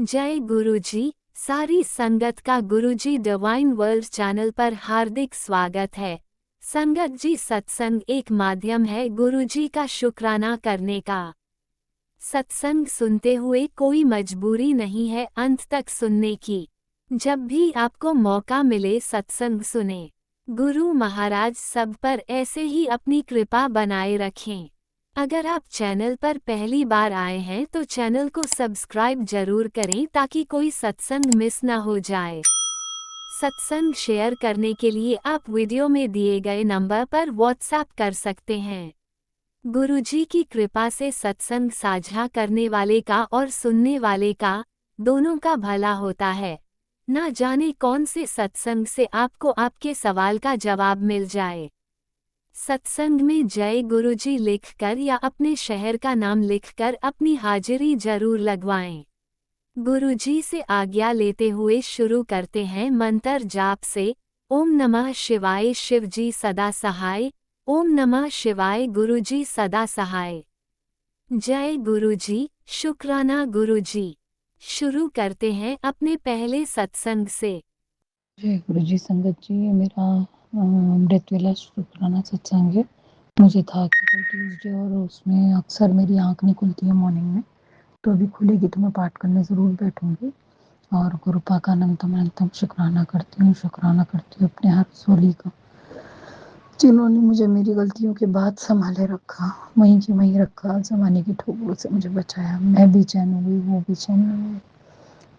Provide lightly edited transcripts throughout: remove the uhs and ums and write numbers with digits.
जय गुरुजी। सारी संगत का गुरुजी डिवाइन वर्ल्ड चैनल पर हार्दिक स्वागत है। संगत जी, सत्संग एक माध्यम है गुरुजी का शुक्राना करने का। सत्संग सुनते हुए कोई मजबूरी नहीं है अंत तक सुनने की। जब भी आपको मौका मिले सत्संग सुने। गुरु महाराज सब पर ऐसे ही अपनी कृपा बनाए रखें। अगर आप चैनल पर पहली बार आए हैं तो चैनल को सब्सक्राइब जरूर करें ताकि कोई सत्संग मिस ना हो जाए। सत्संग शेयर करने के लिए आप वीडियो में दिए गए नंबर पर व्हाट्सएप कर सकते हैं। गुरुजी की कृपा से सत्संग साझा करने वाले का और सुनने वाले का, दोनों का भला होता है। ना जाने कौन से सत्संग से आपको आपके सवाल का जवाब मिल जाए। सत्संग में जय गुरुजी लिखकर या अपने शहर का नाम लिखकर अपनी हाजिरी जरूर लगवाएं। गुरुजी से आज्ञा लेते हुए शुरू करते हैं मंत्र जाप से। ओम नमः शिवाय शिवजी सदा सहाय। ओम नमः शिवाय गुरुजी सदा सहाय। जय गुरुजी, शुक्राना गुरुजी। शुरू करते हैं अपने पहले सत्संग से। जय गुरु जी। संगत जी, ये मेरा अमृत वेला शुक्राना सत्संग है। मुझे था कि कल ट्यूसडे और उसमें अक्सर मेरी आँख नहीं खुलती है मॉर्निंग में, तो अभी खुलेगी तो मैं पाठ करने ज़रूर बैठूंगी और गुरुपा का अनंतम अनंतम शुक्राना करती हूँ अपने हर सोली का, जिन्होंने मुझे मेरी गलतियों के बाद संभाले रखा, वहीं की वहीं रखा, ज़माने की ठोकरों से मुझे बचाया। मैं भी चैन हुई, वो भी चैन हुई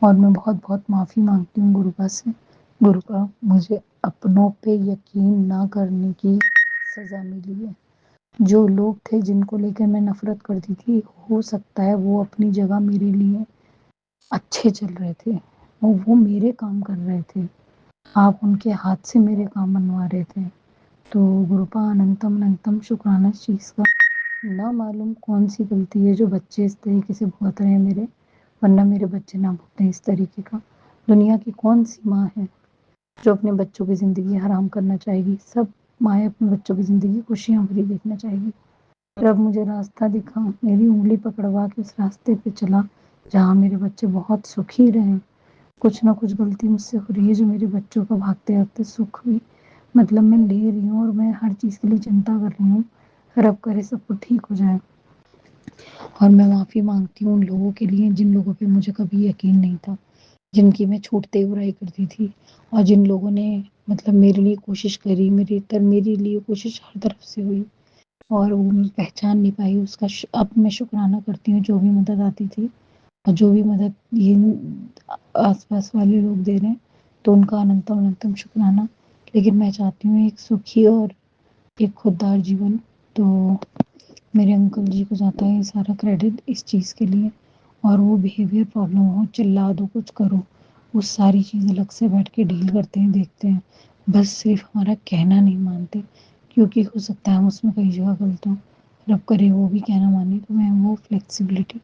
और मैं बहुत बहुत माफ़ी मांगती हूँ गुरुपा से। गुरुपा, मुझे अपनों पे यकीन ना करने की सज़ा मिली है। जो लोग थे जिनको लेकर मैं नफ़रत करती थी, हो सकता है वो अपनी जगह मेरे लिए अच्छे चल रहे थे और वो मेरे काम कर रहे थे। आप उनके हाथ से मेरे काम बनवा रहे थे। तो गुरुपा, अनंतम अनंतम शुक्राना इस चीज़ का। ना मालूम कौन सी गलती है जो बच्चे इस तरीके से भुगत रहे हैं मेरे, वरना मेरे बच्चे ना भुगतें इस तरीके का। दुनिया की कौन सी माँ है जो अपने बच्चों की ज़िंदगी हराम करना चाहेगी? सब माएँ अपने बच्चों की ज़िंदगी खुशियाँ भरी देखना चाहेगी। रब मुझे रास्ता दिखा, मेरी उंगली पकड़वा के उस रास्ते पे चला जहाँ मेरे बच्चे बहुत सुखी रहें। कुछ ना कुछ गलती मुझसे हो रही है जो मेरे बच्चों का भागते भागते सुख भी मतलब मैं ले रही हूँ और मैं हर चीज़ के लिए चिंता कर रही हूँ। रब करे सब कुछ ठीक हो जाए। और मैं माफ़ी मांगती हूँ उन लोगों के लिए जिन लोगों पे मुझे कभी यकीन नहीं था, जिनकी मैं छूटते बुराई करती थी, और जिन लोगों ने मतलब मेरे लिए कोशिश करी, मेरे लिए कोशिश हर तरफ से हुई और वो मैं पहचान नहीं पाई उसका। अब मैं शुक्राना करती हूँ जो भी मदद आती थी और जो भी मदद ये आसपास वाले लोग दे रहे हैं, तो उनका अनंतम अनंतम शुक्राना। लेकिन मैं चाहती हूँ एक सुखी और एक खुददार जीवन। तो मेरे अंकल जी को जाता है सारा क्रेडिट इस चीज़ के लिए। और वो बिहेवियर प्रॉब्लम हो, चिल्ला दो, कुछ करो, वो सारी चीज़ अलग से बैठ के डील करते हैं, देखते हैं। बस सिर्फ हमारा कहना नहीं मानते, क्योंकि हो सकता है हम उसमें कई जगह गलत हों। रब करे वो भी कहना माने। तो मैं वो फ्लेक्सिबिलिटी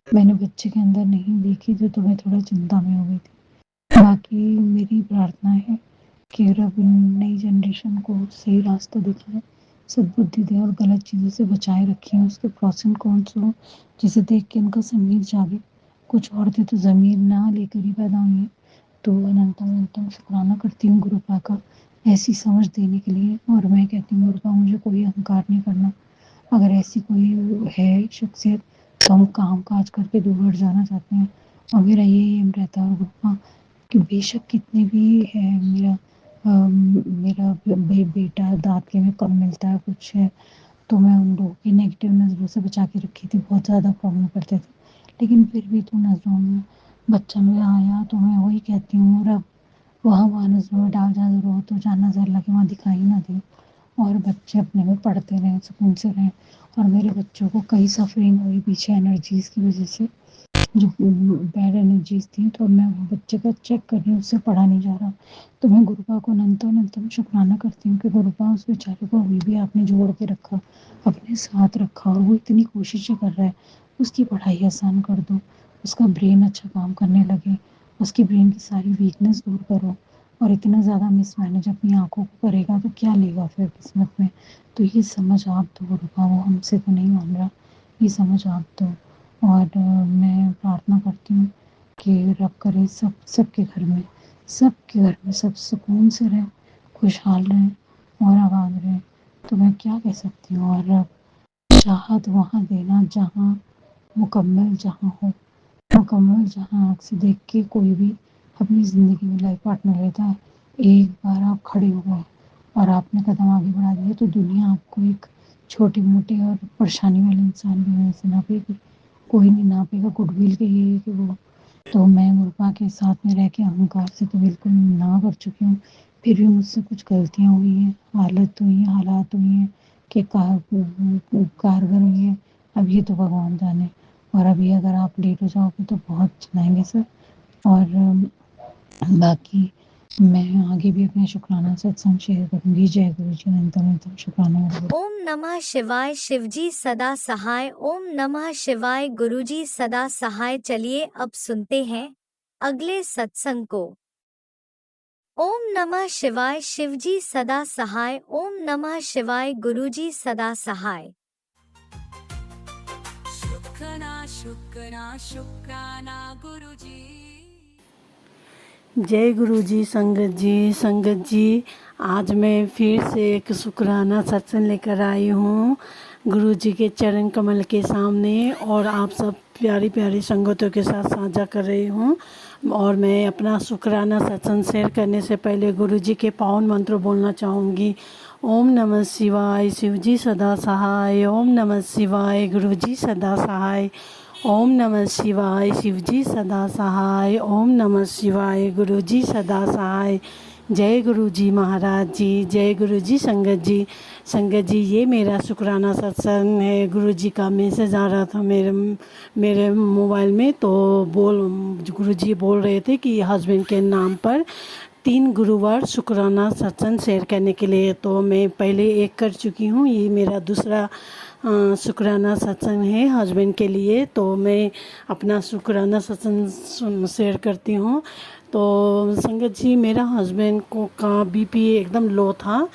मैंने बच्चे के अंदर नहीं देखी, तो मैं थोड़ा चिंता में हो गई थी। बाकी मेरी प्रार्थना है कि रब नई जनरेशन को सही रास्ता दिखाए, सद्बुद्धि दें और गलत चीज़ों से बचाए रखें। उसके प्रोस एंड कॉन्स हो जिसे देख के उनका ज़मीर जागे। कुछ औरतें तो ज़मीर ना लेकर ही पैदा हुई हैं। तो अनंतम अनंतम शुक्राना करती हूँ गुरुपा का ऐसी समझ देने के लिए। और मैं कहती हूँ गुरुपा, मुझे कोई अहंकार नहीं करना। अगर ऐसी कोई है शख्सियत तो हम काम काज करके दूर हट जाना चाहते हैं। और मेरा यही एम रहता है गुरुपा कि बेशक कितने भी है मेरा बेटा दाँत के में कम मिलता है कुछ है, तो मैं उन लोगों की नेगेटिव नज़रों से बचा के रखी थी। बहुत ज़्यादा प्रॉब्लम करते थे, लेकिन फिर भी तो नज़रों में बच्चा मेरा आया तो मैं वही कहती हूँ, रब वहाँ वहाँ नज़रों में डाल जहाँ ज़रूरत हो, जहाँ नज़र लगे वहाँ दिखाई ना दे और बच्चे अपने में पढ़ते रहें, सुकून से रहें। और मेरे बच्चों को कई सफरिंग हुई पीछे एनर्जीज़ की वजह से, जो बैड एनर्जीज थी, तो मैं वो बच्चे का चेक कर रही हूँ, उससे पढ़ा नहीं जा रहा। तो मैं गुरुपा को अनंतम अनंतम शुक्राना करती हूँ कि गुरुपा, उस बेचारे को अभी भी आपने जोड़ के रखा, अपने साथ रखा, और वो इतनी कोशिशें कर रहा है। उसकी पढ़ाई आसान कर दो, उसका ब्रेन अच्छा काम करने लगे, उसकी ब्रेन की सारी वीकनेस दूर करो। और इतना ज़्यादा मिसमैनेज अपनी आँखों को करेगा तो क्या लेगा फिर किस्मत में। तो ये समझ आप दो गुरुपा, वो हमसे तो नहीं मान रहा, ये समझ आप दो। और मैं प्रार्थना करती हूँ کے رب کرے سب کے گھر میں سب سکون سے رہیں، خوشحال رہیں اور آباد رہیں۔ تو میں کیا کہہ سکتی ہوں، اور رب چاہت وہاں دینا جہاں مکمل جہاں آنکھ سے دیکھ کے کوئی بھی اپنی زندگی میں لائف پارٹنر لیتا ہے، ایک بار آپ کھڑے ہو گئے اور آپ نے قدم آگے بڑھا دیا تو دنیا آپ کو ایک چھوٹے موٹے اور پریشانی والے انسان کی وجہ سے ناپے گی، کوئی نہیں ناپے گا۔ گڈ ول کے یہ ہے کہ وہ تو میں مرپا کے ساتھ میں رہ کے اہنکار سے تو بالکل نہ کر چکی ہوں، پھر بھی مجھ سے کچھ غلطیاں ہوئی ہیں، حالات ہوئی ہیں کہ کارگر ہوئی ہیں۔ اب یہ تو بھگوان جانے، اور ابھی اگر آپ لیٹ ہو جاؤ گے تو بہت چلائیں گے سر۔ اور باقی میں آگے بھی اپنے شکرانہ ستسنگ شیئر کروں گی۔ جے گرو جی، انتم شکرانہ۔ ओम नमः शिवाय शिवजी सदा सहाय। ओम नमः शिवाय गुरुजी सदा सहाय। चलिए अब सुनते हैं अगले सत्संग को। ओम नमः शिवाय शिवजी सदा सहाय। ओम नमः शिवाय गुरुजी सदा सहाय। शुक्राना गुरुजी। जय गुरु जी। संगत जी आज मैं फिर से एक शुक्राना सत्संग लेकर आई हूँ गुरु जी के चरण कमल के सामने, और आप सब प्यारी प्यारी संगतों के साथ साझा कर रही हूँ। और मैं अपना शुक्राना सत्संग शेयर करने से पहले गुरु जी के पावन मंत्र बोलना चाहूँगी। ओम नमः शिवाय शिवजी सदा सहाय। ओम नमः शिवाय गुरुजी सदा सहाय। ओम नमः शिवाय शिवजी सदा सहाय। ओम नमः शिवाय गुरुजी सदा सहाय। जय गुरु जी महाराज जी, जय गुरु जी। संगत जी ये मेरा शुक्राना सत्संग है। गुरु जी का मैसेज आ रहा था मेरे मोबाइल में, तो गुरु जी बोल रहे थे कि हस्बैंड के नाम पर 3 गुरुवार शुक्राना सत्संग शेयर करने के लिए। तो मैं पहले एक कर चुकी हूँ, ये मेरा दूसरा शुक्राना सत्संग है हस्बैंड के लिए। तो मैं अपना शुक्राना सत्संग शेयर करती हूँ। तो संगत जी मेरा हस्बैंड का बीपी एकदम लो था,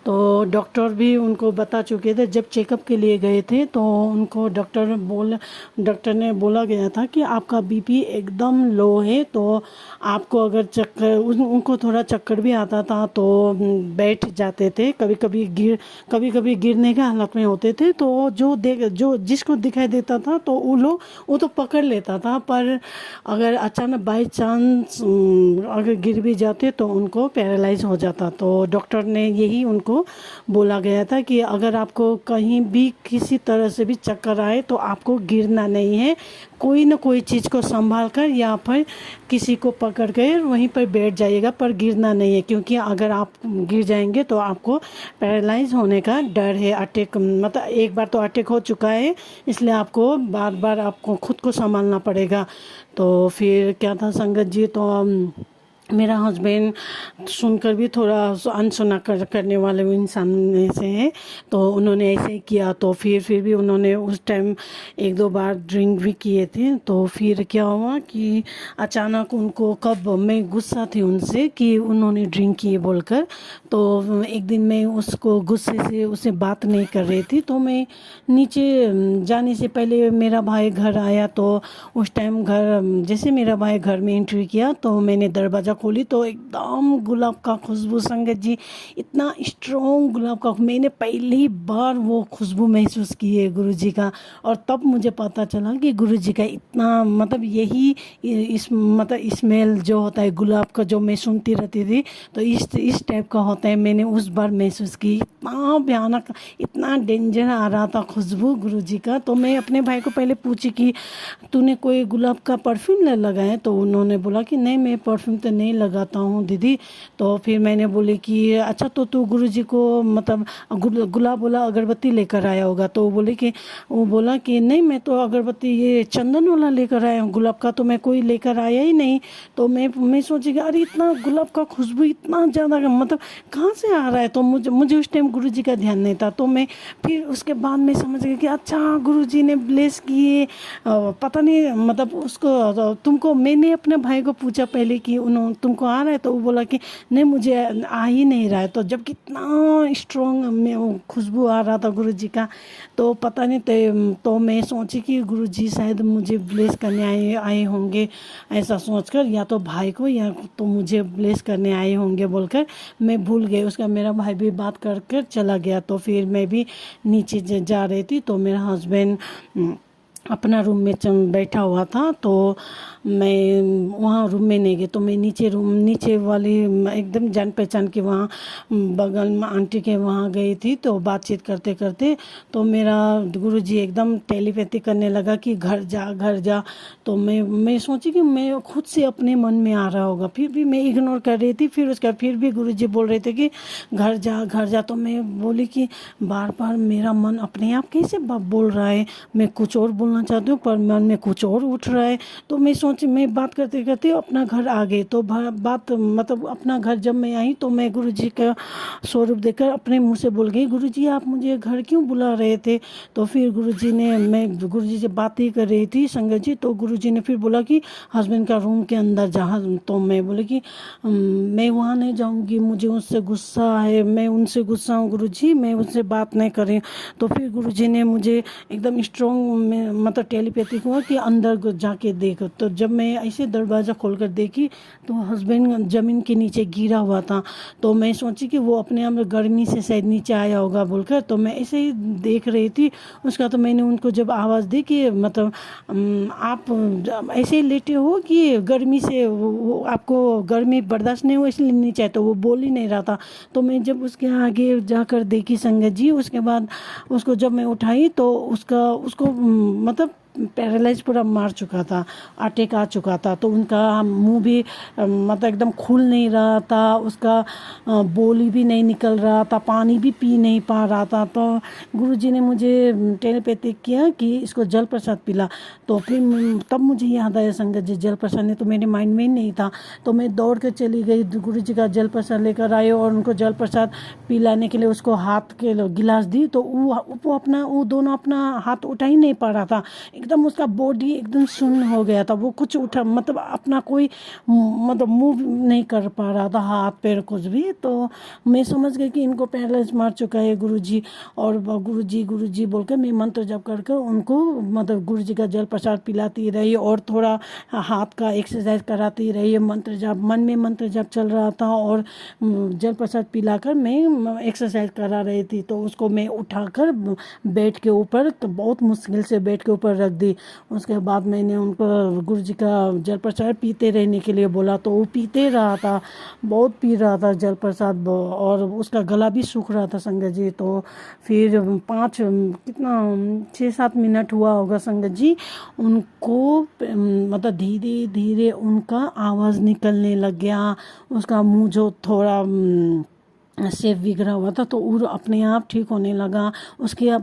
तो डॉक्टर भी उनको बता चुके थे। जब चेकअप के लिए गए थे तो उनको डॉक्टर ने बोला गया था कि आपका बीपी एकदम लो है, तो आपको अगर उनको थोड़ा चक्कर भी आता था तो बैठ जाते थे, कभी कभी गिरने के हालत में होते थे। तो जो जिसको दिखाई देता था तो वो तो पकड़ लेता था, पर अगर अचानक बाई चांस अगर गिर भी जाते तो उनको पैरालाइज हो जाता। तो डॉक्टर ने यही उनको बोला गया था कि अगर आपको कहीं भी किसी तरह से भी चक्कर आए तो आपको गिरना नहीं है, कोई ना कोई चीज़ को संभाल कर या फिर किसी को पकड़ कर वहीं पर बैठ जाइएगा, पर गिरना नहीं है। क्योंकि अगर आप गिर जाएंगे तो आपको पैरालाइज होने का डर है। अटैक मतलब एक बार तो अटैक हो चुका है, इसलिए आपको बार बार आपको खुद को संभालना पड़ेगा। तो फिर क्या था संगत जी, तो मेरा हस्बैंड सुनकर भी थोड़ा अनसुना करने वाले इंसान में से है, तो उन्होंने ऐसे ही किया। तो फिर भी उन्होंने उस टाइम 1-2 बार ड्रिंक भी किए थे। तो फिर क्या हुआ कि अचानक उनको, कब मैं गुस्सा थी उनसे कि उन्होंने ड्रिंक किए बोलकर, तो एक दिन मैं उसको गुस्से से उससे बात नहीं कर रही थी। तो मैं नीचे जाने से पहले मेरा भाई घर आया, तो उस टाइम जैसे मेरा भाई घर में एंट्री किया तो मैंने दरवाज़ा खोली तो एकदम गुलाब का खुशबू संगत जी, इतना स्ट्रॉन्ग गुलाब का, मैंने पहली बार वो खुशबू महसूस की है गुरुजी का। और तब मुझे पता चला कि गुरुजी का इतना मतलब यही मतलब स्मेल जो होता है गुलाब का, जो मैं सुनती रहती थी तो इस टाइप का होता है, मैंने उस बार महसूस की। इतना भयानक, इतना डेंजर आ रहा था खुशबू गुरुजी का। तो मैं अपने भाई को पहले पूछी कि तूने कोई गुलाब का परफ्यूम लगाया? तो उन्होंने बोला कि नहीं, मैं परफ्यूम तो नहीं लगाता हूँ दीदी। तो फिर मैंने बोली कि अच्छा, तो तू गुरुजी को मतलब गुलाब वाला अगरबत्ती लेकर आया होगा? तो वो बोला कि नहीं, मैं तो अगरबत्ती ये चंदन वाला लेकर आया हूँ, गुलाब का तो मैं कोई लेकर आया ही नहीं। तो मैं सोची कि अरे इतना गुलाब का खुशबू इतना ज़्यादा मतलब कहाँ से आ रहा है? तो मुझे उस टाइम गुरुजी का ध्यान नहीं था। तो मैं फिर उसके बाद में समझ गई कि अच्छा गुरुजी ने ब्लेस किए, पता नहीं मतलब उसको तुमको, मैंने अपने भाई को पूछा पहले कि तुमको आ रहा है, तो वो बोला कि नहीं मुझे आ ही नहीं रहा है। तो जब कितना स्ट्रॉन्ग में वो खुशबू आ रहा था गुरुजी का, तो पता नहीं तो मैं सोची कि गुरुजी शायद मुझे ब्लेस करने आए होंगे, ऐसा सोचकर, या तो भाई को या तो मुझे ब्लेस करने आए होंगे बोलकर मैं भूल गई। उसका मेरा भाई भी बात कर कर चला गया। तो फिर मैं भी नीचे जा रही थी, तो मेरा हस्बैंड अपना रूम में बैठा हुआ था, तो मैं वहाँ रूम में नहीं गई। तो मैं नीचे वाली एकदम जान पहचान के वहाँ बगल में आंटी के वहाँ गई थी। तो बातचीत करते करते तो मेरा गुरुजी एकदम टेलीपैथी करने लगा कि घर जा। तो मैं सोची कि मैं खुद से अपने मन में आ रहा होगा, फिर भी मैं इग्नोर कर रही थी। फिर भी गुरुजी बोल रहे थे कि घर जा। तो मैं बोली कि बार बार मेरा मन अपने आप कैसे बोल रहा है, मैं कुछ और बोलना चाहती हूँ पर मन में कुछ और उठ रहा है। तो मैं बात करते करते अपना घर आ गई। तो बात मतलब अपना घर जब मैं आई, तो मैं गुरुजी का स्वरूप देखकर अपने मुंह से बोल गई, गुरुजी आप मुझे घर क्यों बुला रहे थे? तो फिर मैं गुरुजी से बात ही कर रही थी संगत जी। तो गुरुजी ने फिर बोला कि हस्बैंड का रूम के अंदर जा। तो मैं बोले कि मैं वहाँ नहीं जाऊँगी, मुझे उससे गुस्सा है, मैं उनसे गुस्सा हूँ गुरुजी, मैं उनसे बात नहीं कर रही। तो फिर गुरुजी ने मुझे एकदम स्ट्रॉन्ग मतलब टेलीपैथिक हुआ कि अंदर जाके देख। तो जब मैं ऐसे दरवाज़ा खोलकर देखी, तो हस्बैंड ज़मीन के नीचे गिरा हुआ था। तो मैं सोची कि वो अपने आप में गर्मी से शायद नीचे आया होगा बोलकर, तो मैं ऐसे ही देख रही थी उसका। तो मैंने उनको जब आवाज़ दी कि मतलब आप ऐसे ही लेटे हो कि गर्मी से वो आपको गर्मी बर्दाश्त नहीं हुआ इसलिए नीचे आए, तो वो बोल ही नहीं रहा था। तो मैं जब उसके आगे जाकर देखी संगत जी, उसके बाद उसको जब मैं उठाई, तो उसको मतलब पैरालाइज पूरा मार चुका था, अटैक आ चुका था। तो उनका मुंह भी मतलब एकदम खुल नहीं रहा था, उसका बोली भी नहीं निकल रहा था, पानी भी पी नहीं पा रहा था। तो गुरुजी ने मुझे टेलीपैथिक किया कि इसको जल प्रसाद पिला। तो फिर तब मुझे याद आया संगत जी, जल प्रसाद ने तो मेरे माइंड में ही नहीं था। तो मैं दौड़ कर चली गई, गुरुजी का जल प्रसाद लेकर आई और उनको जल प्रसाद पिलाने के लिए उसको हाथ के गिलास दी। तो वो दोनों अपना हाथ उठा ही नहीं पा रहा था, एकदम उसका बॉडी एकदम सुन्न हो गया था। वो कुछ उठा मतलब अपना कोई मतलब मूव नहीं कर पा रहा था, हाथ पैर कुछ भी। तो मैं समझ गई कि इनको पैरालाइज मार चुका है गुरुजी। और गुरुजी बोलकर मैं मंत्र जप कर उनको मतलब गुरुजी का जल प्रसाद पिलाती रही और थोड़ा हाथ का एक्सरसाइज कराती रही। मंत्र जप मन में मंत्र जप चल रहा था और जल प्रसाद पिलाकर मैं एक्सरसाइज करा रही थी। तो उसको मैं उठाकर बेड के ऊपर, तो बहुत मुश्किल से बेड के ऊपर रख दी। उसके बाद मैंने उनको गुरुजी का जल प्रसाद पीते रहने के लिए बोला। तो वो पीते रहा था, बहुत पी रहा था जल प्रसाद, और उसका गला भी सूख रहा था संगत जी। तो फिर 6-7 मिनट हुआ होगा संगत जी, उनको मतलब धीरे धीरे उनका आवाज़ निकलने लग गया। उसका मुंह जो थोड़ा शेप बिगड़ा हुआ था तो वो अपने आप ठीक होने लगा। उसके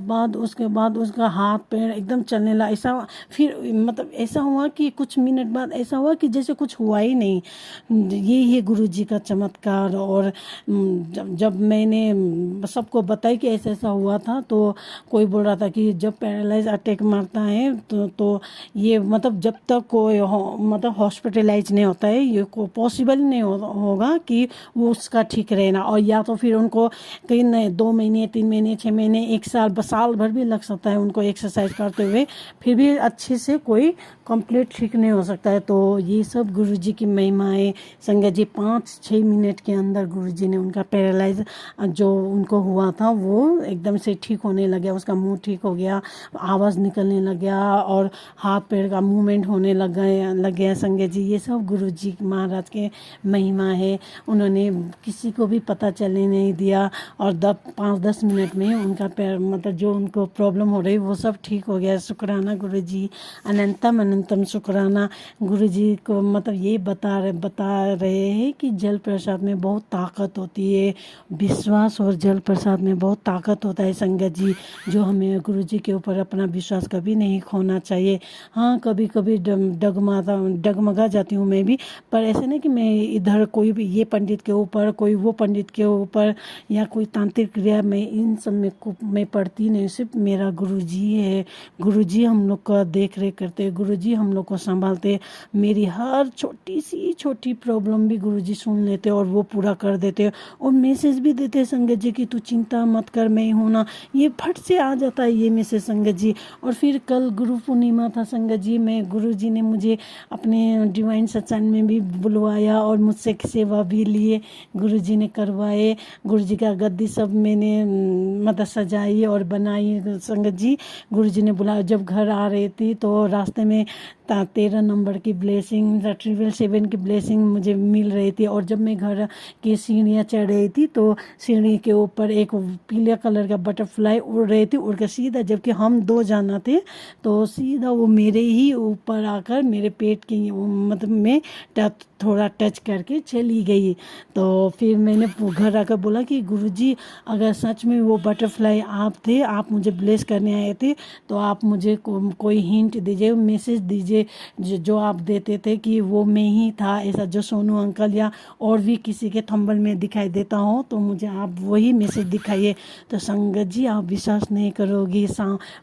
बाद उसका हाथ पैर एकदम चलने लगा। ऐसा फिर मतलब ऐसा हुआ कि कुछ मिनट बाद ऐसा हुआ कि जैसे कुछ हुआ ही नहीं। ये है गुरुजी का चमत्कार। और जब मैंने सबको बताया कि ऐसा हुआ था, तो कोई बोल रहा था कि जब पैरालाइज अटैक मारता है तो ये मतलब जब तक कोई मतलब हॉस्पिटलाइज नहीं होता है, ये पॉसिबल नहीं होगा कि वो उसका ठीक रहना। और या तो फिर उनको कहीं 2 महीने 3 महीने 6 महीने 1 साल भर भी लग सकता है उनको एक्सरसाइज करते हुए, फिर भी अच्छे से कोई कंप्लीट ठीक नहीं हो सकता है। तो ये सब गुरुजी की महिमा है संगत जी। 5-6 मिनट के अंदर गुरुजी ने उनका पैरालाइज जो उनको हुआ था वो एकदम से ठीक होने लग गया। उसका मुंह ठीक हो गया, आवाज़ निकलने लग गया और हाथ पैर का मूवमेंट होने लग गया संगत जी। ये सब गुरुजी महाराज के महिमा है। उन्होंने किसी को भी पता चलने नहीं दिया और 5-10 मिनट में उनका पैर मतलब जो उनको प्रॉब्लम हो रही वो सब ठीक हो गया। शुक्राना गुरुजी, अनंतम शुक्राना। गुरुजी को मतलब ये बता रहे हैं कि जल प्रसाद में बहुत ताकत होती है। विश्वास और जल प्रसाद में बहुत ताकत होता है संगत जी, जो हमें गुरुजी के ऊपर अपना विश्वास कभी नहीं खोना चाहिए। हाँ, कभी कभी डगमगा जाती हूँ मैं भी, पर ऐसे नहीं कि मैं इधर कोई भी ये पंडित के ऊपर कोई वो पंडित के ऊपर या कोई तांत्रिक क्रिया में इन सब में मैं पढ़ती नहीं, सिर्फ मेरा गुरुजी है। गुरुजी हम लोग का देख रेख करते, गुरुजी हम लोग को संभालते। मेरी हर छोटी सी छोटी प्रॉब्लम भी गुरुजी सुन लेते और वो पूरा कर देते और मैसेज भी देते संगत जी कि तू चिंता मत कर, मैं हूँ ना। ये फट से आ जाता है ये मैसेज संगत जी। और फिर कल गुरु पूर्णिमा था संगत जी, मैं गुरुजी ने मुझे अपने डिवाइन सत्संग में भी बुलवाया और मुझसे सेवा भी लिए, गुरुजी ने करवाए। गुरुजी का गद्दी सब मैंने मतलब सजाई और बनाई संगत जी। गुरुजी ने बुलाया, जब घर आ रही थी तो रास्ते में 13 नंबर की ब्लेसिंग, ट्रिपल 7 की ब्लेसिंग मुझे मिल रही थी। और जब मैं घर की सीढ़ियाँ चढ़ रही थी तो सीढ़ी के ऊपर एक पीले कलर का बटरफ्लाई उड़ रही थी, उड़ कर सीधा, जबकि हम 2 जाना थे, तो सीधा वो मेरे ही ऊपर आकर मेरे पेट की मतलब में थोड़ा टच करके चली गई। तो फिर मैंने घर आकर बोला कि गुरुजी अगर सच में वो बटरफ्लाई आप थे, आप मुझे ब्लेस करने आए थे, तो आप मुझे कोई हिंट दीजिए, मैसेज दीजिए जो आप देते थे कि वो मैं ही था, ऐसा जो सोनू अंकल या और भी किसी के थंबल में दिखाई देता हो तो मुझे आप वही मैसेज दिखाइए। तो संगत जी आप विश्वास नहीं करोगी,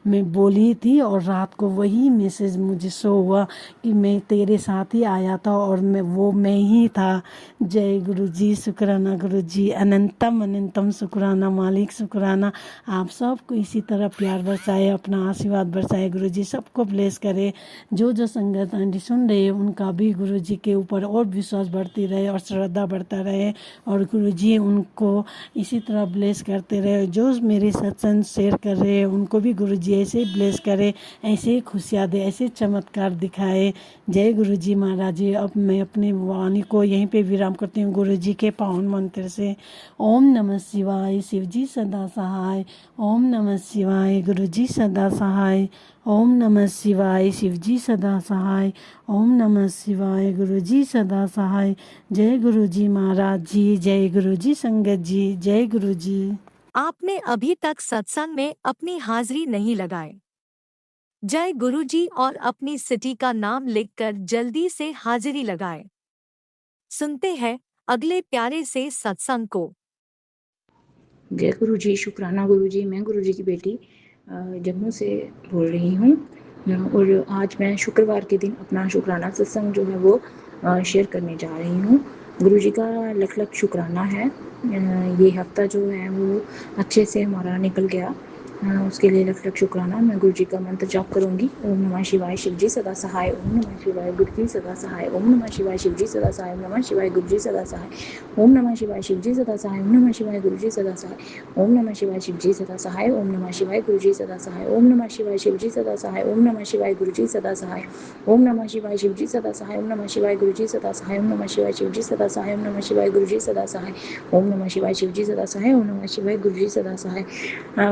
मैं बोली थी और रात को वही मैसेज मुझे शो हुआ कि मैं तेरे साथ ही आया था और मैं ही था। जय गुरु जी, शुक्राना गुरु जी, अनंतम अनंतम शुक्राना मालिक, शुक्राना। आप सबको इसी तरह प्यार बरसाए, अपना आशीर्वाद बरसाए, गुरु जी सबको ब्लेस करे। जो जो संगत आंटी सुन रहे हैं उनका भी गुरु जी के ऊपर और विश्वास बढ़ती रहे और श्रद्धा बढ़ता रहे और गुरु जी उनको इसी तरह ब्लेस करते रहे। जो मेरे सत्संग शेयर कर रहे हैं उनको भी गुरु जी ऐसे ही ब्लेस करे, ऐसे ही खुशियाँ दे, ऐसे चमत्कार दिखाए। जय गुरु जी महाराज जी। अब मैं अपनी वाणी को यहीं पे विराम करती हूँ गुरु जी के पावन मंत्र से। ओम नमः शिवाय, शिव जी सदा सहाय। ओम नमः शिवाय, गुरु जी सदा सहाय। ओम नमः शिवाय, शिव जी सदा सहाय। ओम नमः शिवाय, गुरु जी सदा सहाय। जय गुरु जी महाराज जी, जय गुरु जी संगत जी, जय गुरु जी। आपने अभी तक सत्संग में अपनी हाजिरी नहीं लगाई? जय गुरु जी और अपनी सिटी का नाम लिखकर जल्दी से हाजिरी लगाएं। सुनते हैं अगले प्यारे से सत्संग को। जय गुरु जी, शुक्राना गुरु जी। मैं गुरु जी की बेटी जम्मू से बोल रही हूँ और आज मैं शुक्रवार के दिन अपना शुक्राना सत्संग जो है वो शेयर करने जा रही हूँ। गुरु जी का लख लख शुक्राना है। ये हफ्ता जो है वो अच्छे से हमारा निकल गया, उसके लिए लख लख शुक्राना। मैं गुरु जी का मंत्र जाप करूँगी। ओम नमः शिवाय, शिव जी सदा सहाय। ओम नमः शिवाय, गुरु जी सदा सहाय। ओम नमः शिवाय, शिव जी सदा सहाय। ओम नमः शिवाय, गुरु जी सदा सहाय। ओम नमः शिवाय, शिव जी सदा सहाय। ओम नमः शिवाय, गुरु जी सदा सहाय। ओम नमः शिवाय, शिव जी सदा सहाय। ओम नमः शिवाय, गुरु जी सदा सहाय। ओम नमः शिवाय, शिव जी सदा सहाय। ओम नमः शिवाय, गुरु जी सदा सहाय। ओम नमः शिवाय, शिव जी सदा सहाय। ओम नमः शिवाय, गुरु जी सदा सहाय। ओम नमः शिवाय, शिव जी सदा सहाय। ओम नमः शिवाय, गुरु जी सदा सहाय। ओम नमः शिवाय, शिव जी सदा सहाय। ओम नमः शिवाय, गुरु जी सदा सहाय।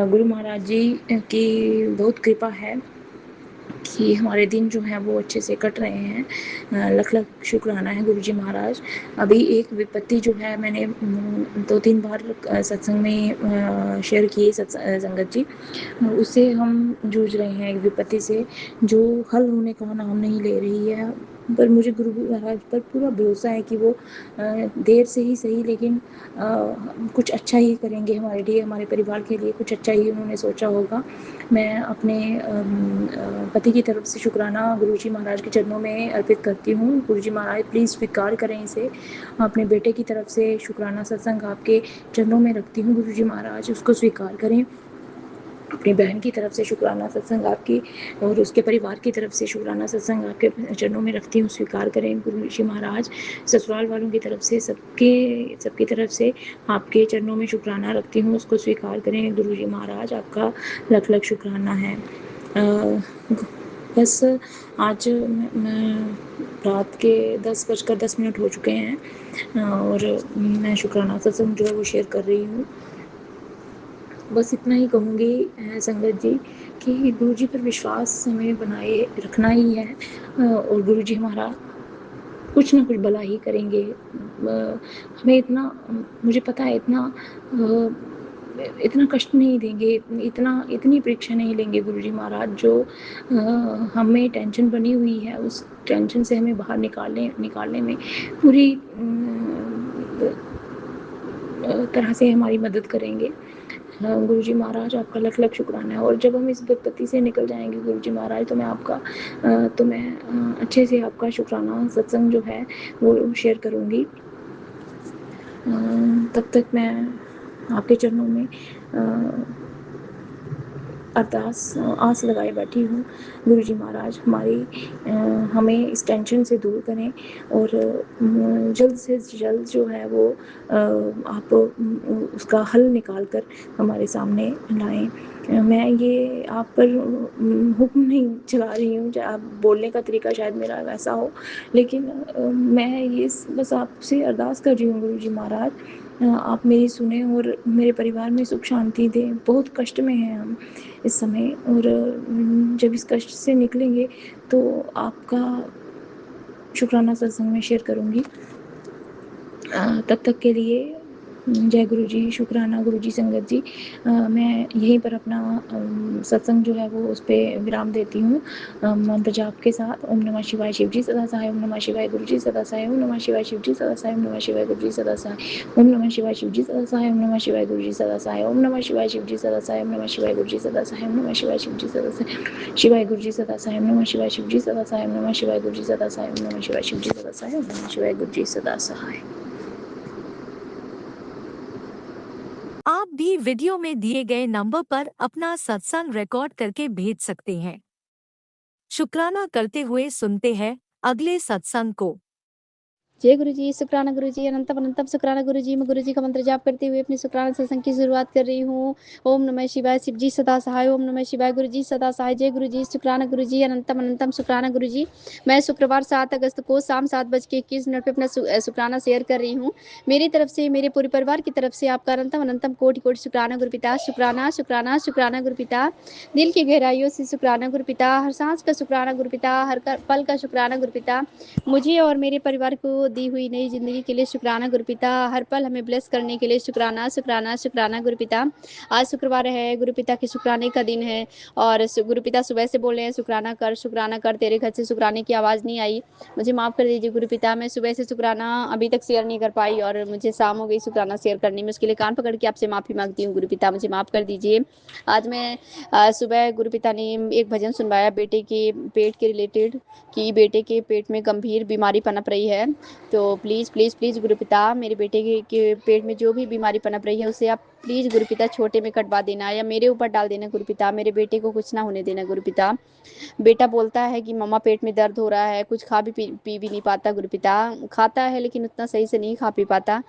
गुरु महाराज जी की बहुत कृपा है कि हमारे दिन जो हैं वो अच्छे से कट रहे हैं। लख लख शुक्राना है गुरु जी महाराज। अभी एक विपत्ति जो है मैंने 2-3 बार सत्संग में शेयर की संगत जी, उससे हम जूझ रहे हैं। एक विपत्ति से जो हल होने का नाम नहीं ले रही है, पर मुझे गुरु महाराज पर पूरा भरोसा है कि वो देर से ही सही लेकिन कुछ अच्छा ही करेंगे हमारे लिए, हमारे परिवार के लिए कुछ अच्छा ही उन्होंने सोचा होगा। मैं अपने पति की तरफ से शुक्राना गुरु जी महाराज के चरणों में अर्पित करती हूँ। गुरु जी महाराज प्लीज़ स्वीकार करें इसे। अपने बेटे की तरफ से शुक्राना सत्संग आपके चरणों में रखती हूँ गुरु जी महाराज, उसको स्वीकार करें। अपनी बहन की तरफ से शुक्राना सत्संग आपकी और उसके परिवार की तरफ से शुक्राना सत्संग आपके चरणों में रखती हूँ, स्वीकार करें गुरु जी महाराज। ससुराल वालों की तरफ से सबकी तरफ से आपके चरणों में शुक्राना रखती हूँ, उसको स्वीकार करें गुरु जी महाराज। आपका लख लख शुक्राना है। बस आज रात के 10:10 हो चुके हैं और मैं शुक्राना सत्संग जो है वो शेयर कर रही हूँ। बस इतना ही कहूँगी संगत जी कि गुरु जी पर विश्वास हमें बनाए रखना ही है और गुरु जी हमारा कुछ ना कुछ भला ही करेंगे। हमें इतना, मुझे पता है, इतना कष्ट नहीं देंगे, इतनी परीक्षा नहीं लेंगे गुरु जी महाराज। जो हमें टेंशन बनी हुई है उस टेंशन से हमें बाहर निकालने में पूरी तरह से हमारी मदद करेंगे। गुरुजी महाराज आपका लख लख शुक्राना है। और जब हम इस विपत्ति से निकल जाएंगे गुरुजी महाराज, तो मैं अच्छे से आपका शुक्राना सत्संग जो है वो शेयर करूँगी। तब तक मैं आपके चरणों में अरदास आस लगाए बैठी हूँ। गुरुजी महाराज हमें इस टेंशन से दूर करें और जल्द से जल्द जो है वो आप उसका हल निकाल कर हमारे सामने लाएं। मैं ये आप पर हुक्म नहीं चला रही हूँ, आप बोलने का तरीका शायद मेरा वैसा हो, लेकिन मैं ये बस आपसे अरदास कर रही हूँ गुरुजी महाराज, आप मेरी सुने और मेरे परिवार में सुख शांति दें। बहुत कष्ट में हैं हम इस समय, और जब इस कष्ट से निकलेंगे तो आपका शुक्राना सत्संग में शेयर करूँगी। तब तक के लिए जय गुरु जी, शुक्राना गुरु जी संगत जी। मैं यहीं पर अपना सत्संग जो है वो उस पर विराम देती हूँ मंत्र जाप के साथ। ओम नमः शिवाय शिव जी सदा सहाय, ओम नमः शिवाय गुरु जी सदा सहाय, ओम नमः शिवाय शिव जी सदा सहाय, ओम नमः शिवाय गुरु जी सदा सहाय, ओम नमः शिवाय शिव जी सदा सहाय, ओम नमः शिवाय गुरु जी सदा सहाय, ओम नमः शिवाय शिव जी सदा सहाय, ओम नमः शिवाय गुरु जी सदा सहाय, ओम नमः शिवाय शिव जी सदा सहाय, शिवाय गुरु जी सदा सहाय, ओम नमः शिवाय शिव जी सदा सहाय, ओम नमः शिवाय गुरु जी सदा सहाय, ओम नमः शिवाय शिव जी सदा सहाय, ओम नमः शिवाय गुरु जी सदा सहाय। आप भी वीडियो में दिए गए नंबर पर अपना सत्संग रिकॉर्ड करके भेज सकते हैं। शुक्राना करते हुए सुनते हैं अगले सत्संग को। जय गुरु जी, शुक्राना गुरु जी, अनंतम अनंतम शुक्राना गुरु जी। मैं गुरु जी का मंत्र जाप करते हुए अपनी शुक्राना सत्संग की शुरुआत कर रही हूँ। ओम नमः शिवाय शिव जी सदा सहाय, ओम नमः शिवाय गुरु जी सदा सहाय। जय गुरु जी, शुक्राना गुरु जी, अनंतम अनंतम शुक्राना गुरु जी। मैं शुक्रवार 7 अगस्त को शाम 7:21 पे अपना शुक्राना शेयर कर रही हूँ। मेरी तरफ से, मेरे पूरे परिवार की तरफ से आपका अनंतम अनंतम कोटि कोटि शुक्राना गुरु पिता। शुक्राना शुक्राना शुक्राना गुरु पिता। दिल की गहराइयों से शुक्राना गुरु पिता। हर सांस का शुक्राना गुरु पिता, हर पल का शुक्राना गुरु पिता। मुझे और मेरे परिवार को दी हुई नई जिंदगी के लिए शुक्राना गुरुपिता। हर पल हमें ब्लेस करने के लिए शुक्राना शुक्राना शुक्राना गुरुपिता। आज शुक्रवार है, गुरुपिता के शुक्राने का दिन है और गुरुपिता सुबह से बोल रहे हैं शुक्राना कर, तेरे घर से शुक्राने की आवाज़ नहीं आई, मुझे माफ़ कर दीजिए गुरुपिता। मैं सुबह से शुक्राना अभी तक शेयर नहीं कर पाई और मुझे शाम हो गई शुक्राना शेयर करने में, उसके लिए कान पकड़ के आपसे माफ़ी मांगती हूँ गुरुपिता, मुझे माफ़ कर दीजिए। आज मैं सुबह गुरुपिता ने एक भजन सुनवाया बेटे के पेट के रिलेटेड, कि बेटे के पेट में गंभीर बीमारी पनप रही है। तो प्लीज़ प्लीज़ प्लीज़ गुरुपिता, मेरे बेटे के पेट में जो भी बीमारी पनप रही है उसे आप प्लीज़ गुरुपिता छोटे में कटवा देना या मेरे ऊपर डाल देना गुरुपिता। मेरे बेटे को कुछ ना होने देना गुरुपिता। बेटा बोलता है कि मम्मा पेट में दर्द हो रहा है, कुछ खा भी पी भी नहीं पाता गुरुपिता। खाता है लेकिन उतना सही से नहीं खा पी पाता।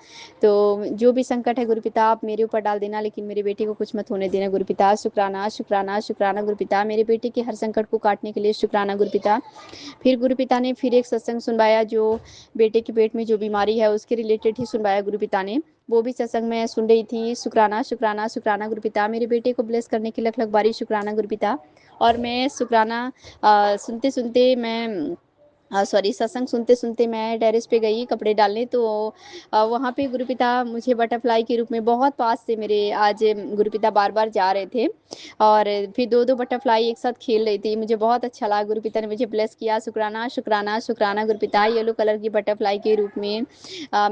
तो जो भी संकट है गुरुपिता आप मेरे ऊपर डाल देना, लेकिन मेरे बेटे को कुछ मत होने देना गुरुपिता। शुक्राना शुक्राना शुक्राना गुरुपिता। मेरे बेटे के हर संकट को काटने के लिए शुक्राना गुरुपिता। फिर गुरुपिता ने फिर एक सत्संग सुनवाया जो बेटे के पेट में जो बीमारी है उसके रिलेटेड ही सुनवाया गुरुपिता ने, वो भी सत्संग में सुन रही थी। शुक्राना शुक्राना शुक्राना गुरुपिता। मेरे बेटे को ब्लेस करने की लख लख बारी शुक्राना गुरुपिता। और मैं शुक्राना सुनते सुनते मैं सत्संग सुनते सुनते मैं टेरेस पे गई कपड़े डालने, तो वहाँ पे गुरुपिता मुझे बटरफ्लाई के रूप में बहुत पास से मेरे आज गुरुपिता बार बार जा रहे थे और फिर दो दो बटरफ्लाई एक साथ खेल रही थी। मुझे बहुत अच्छा लगा, गुरुपिता ने मुझे ब्लेस किया। शुक्राना शुक्राना शुक्राना गुरुपिता। येलो कलर की बटरफ्लाई के रूप में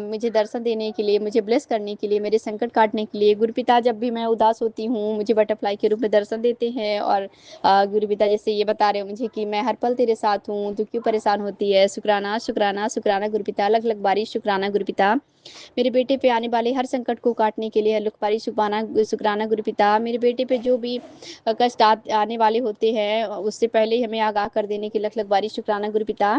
मुझे दर्शन देने के लिए, मुझे ब्लेस करने के लिए, मेरे संकट काटने के लिए गुरुपिता जब भी मैं उदास होती हूँ मुझे बटरफ्लाई के रूप में दर्शन देते हैं। और गुरुपिता जैसे ये बता रहे हो मुझे कि मैं हर पल तेरे साथ हूँ, तो क्यों परेशान होती है। शुक्राना शुक्राना शुक्राना गुरुपिता। अलग अलग बारी शुक्राना गुरुपिता। मेरे बेटे पे आने वाले हर संकट को काटने के लिए अलग बारी शुक्राना गुरुपिता। मेरे बेटे पे जो भी कष्ट आने वाले होते हैं उससे पहले ही हमें आगाह कर देने की लख लख बारी शुक्राना गुरुपिता।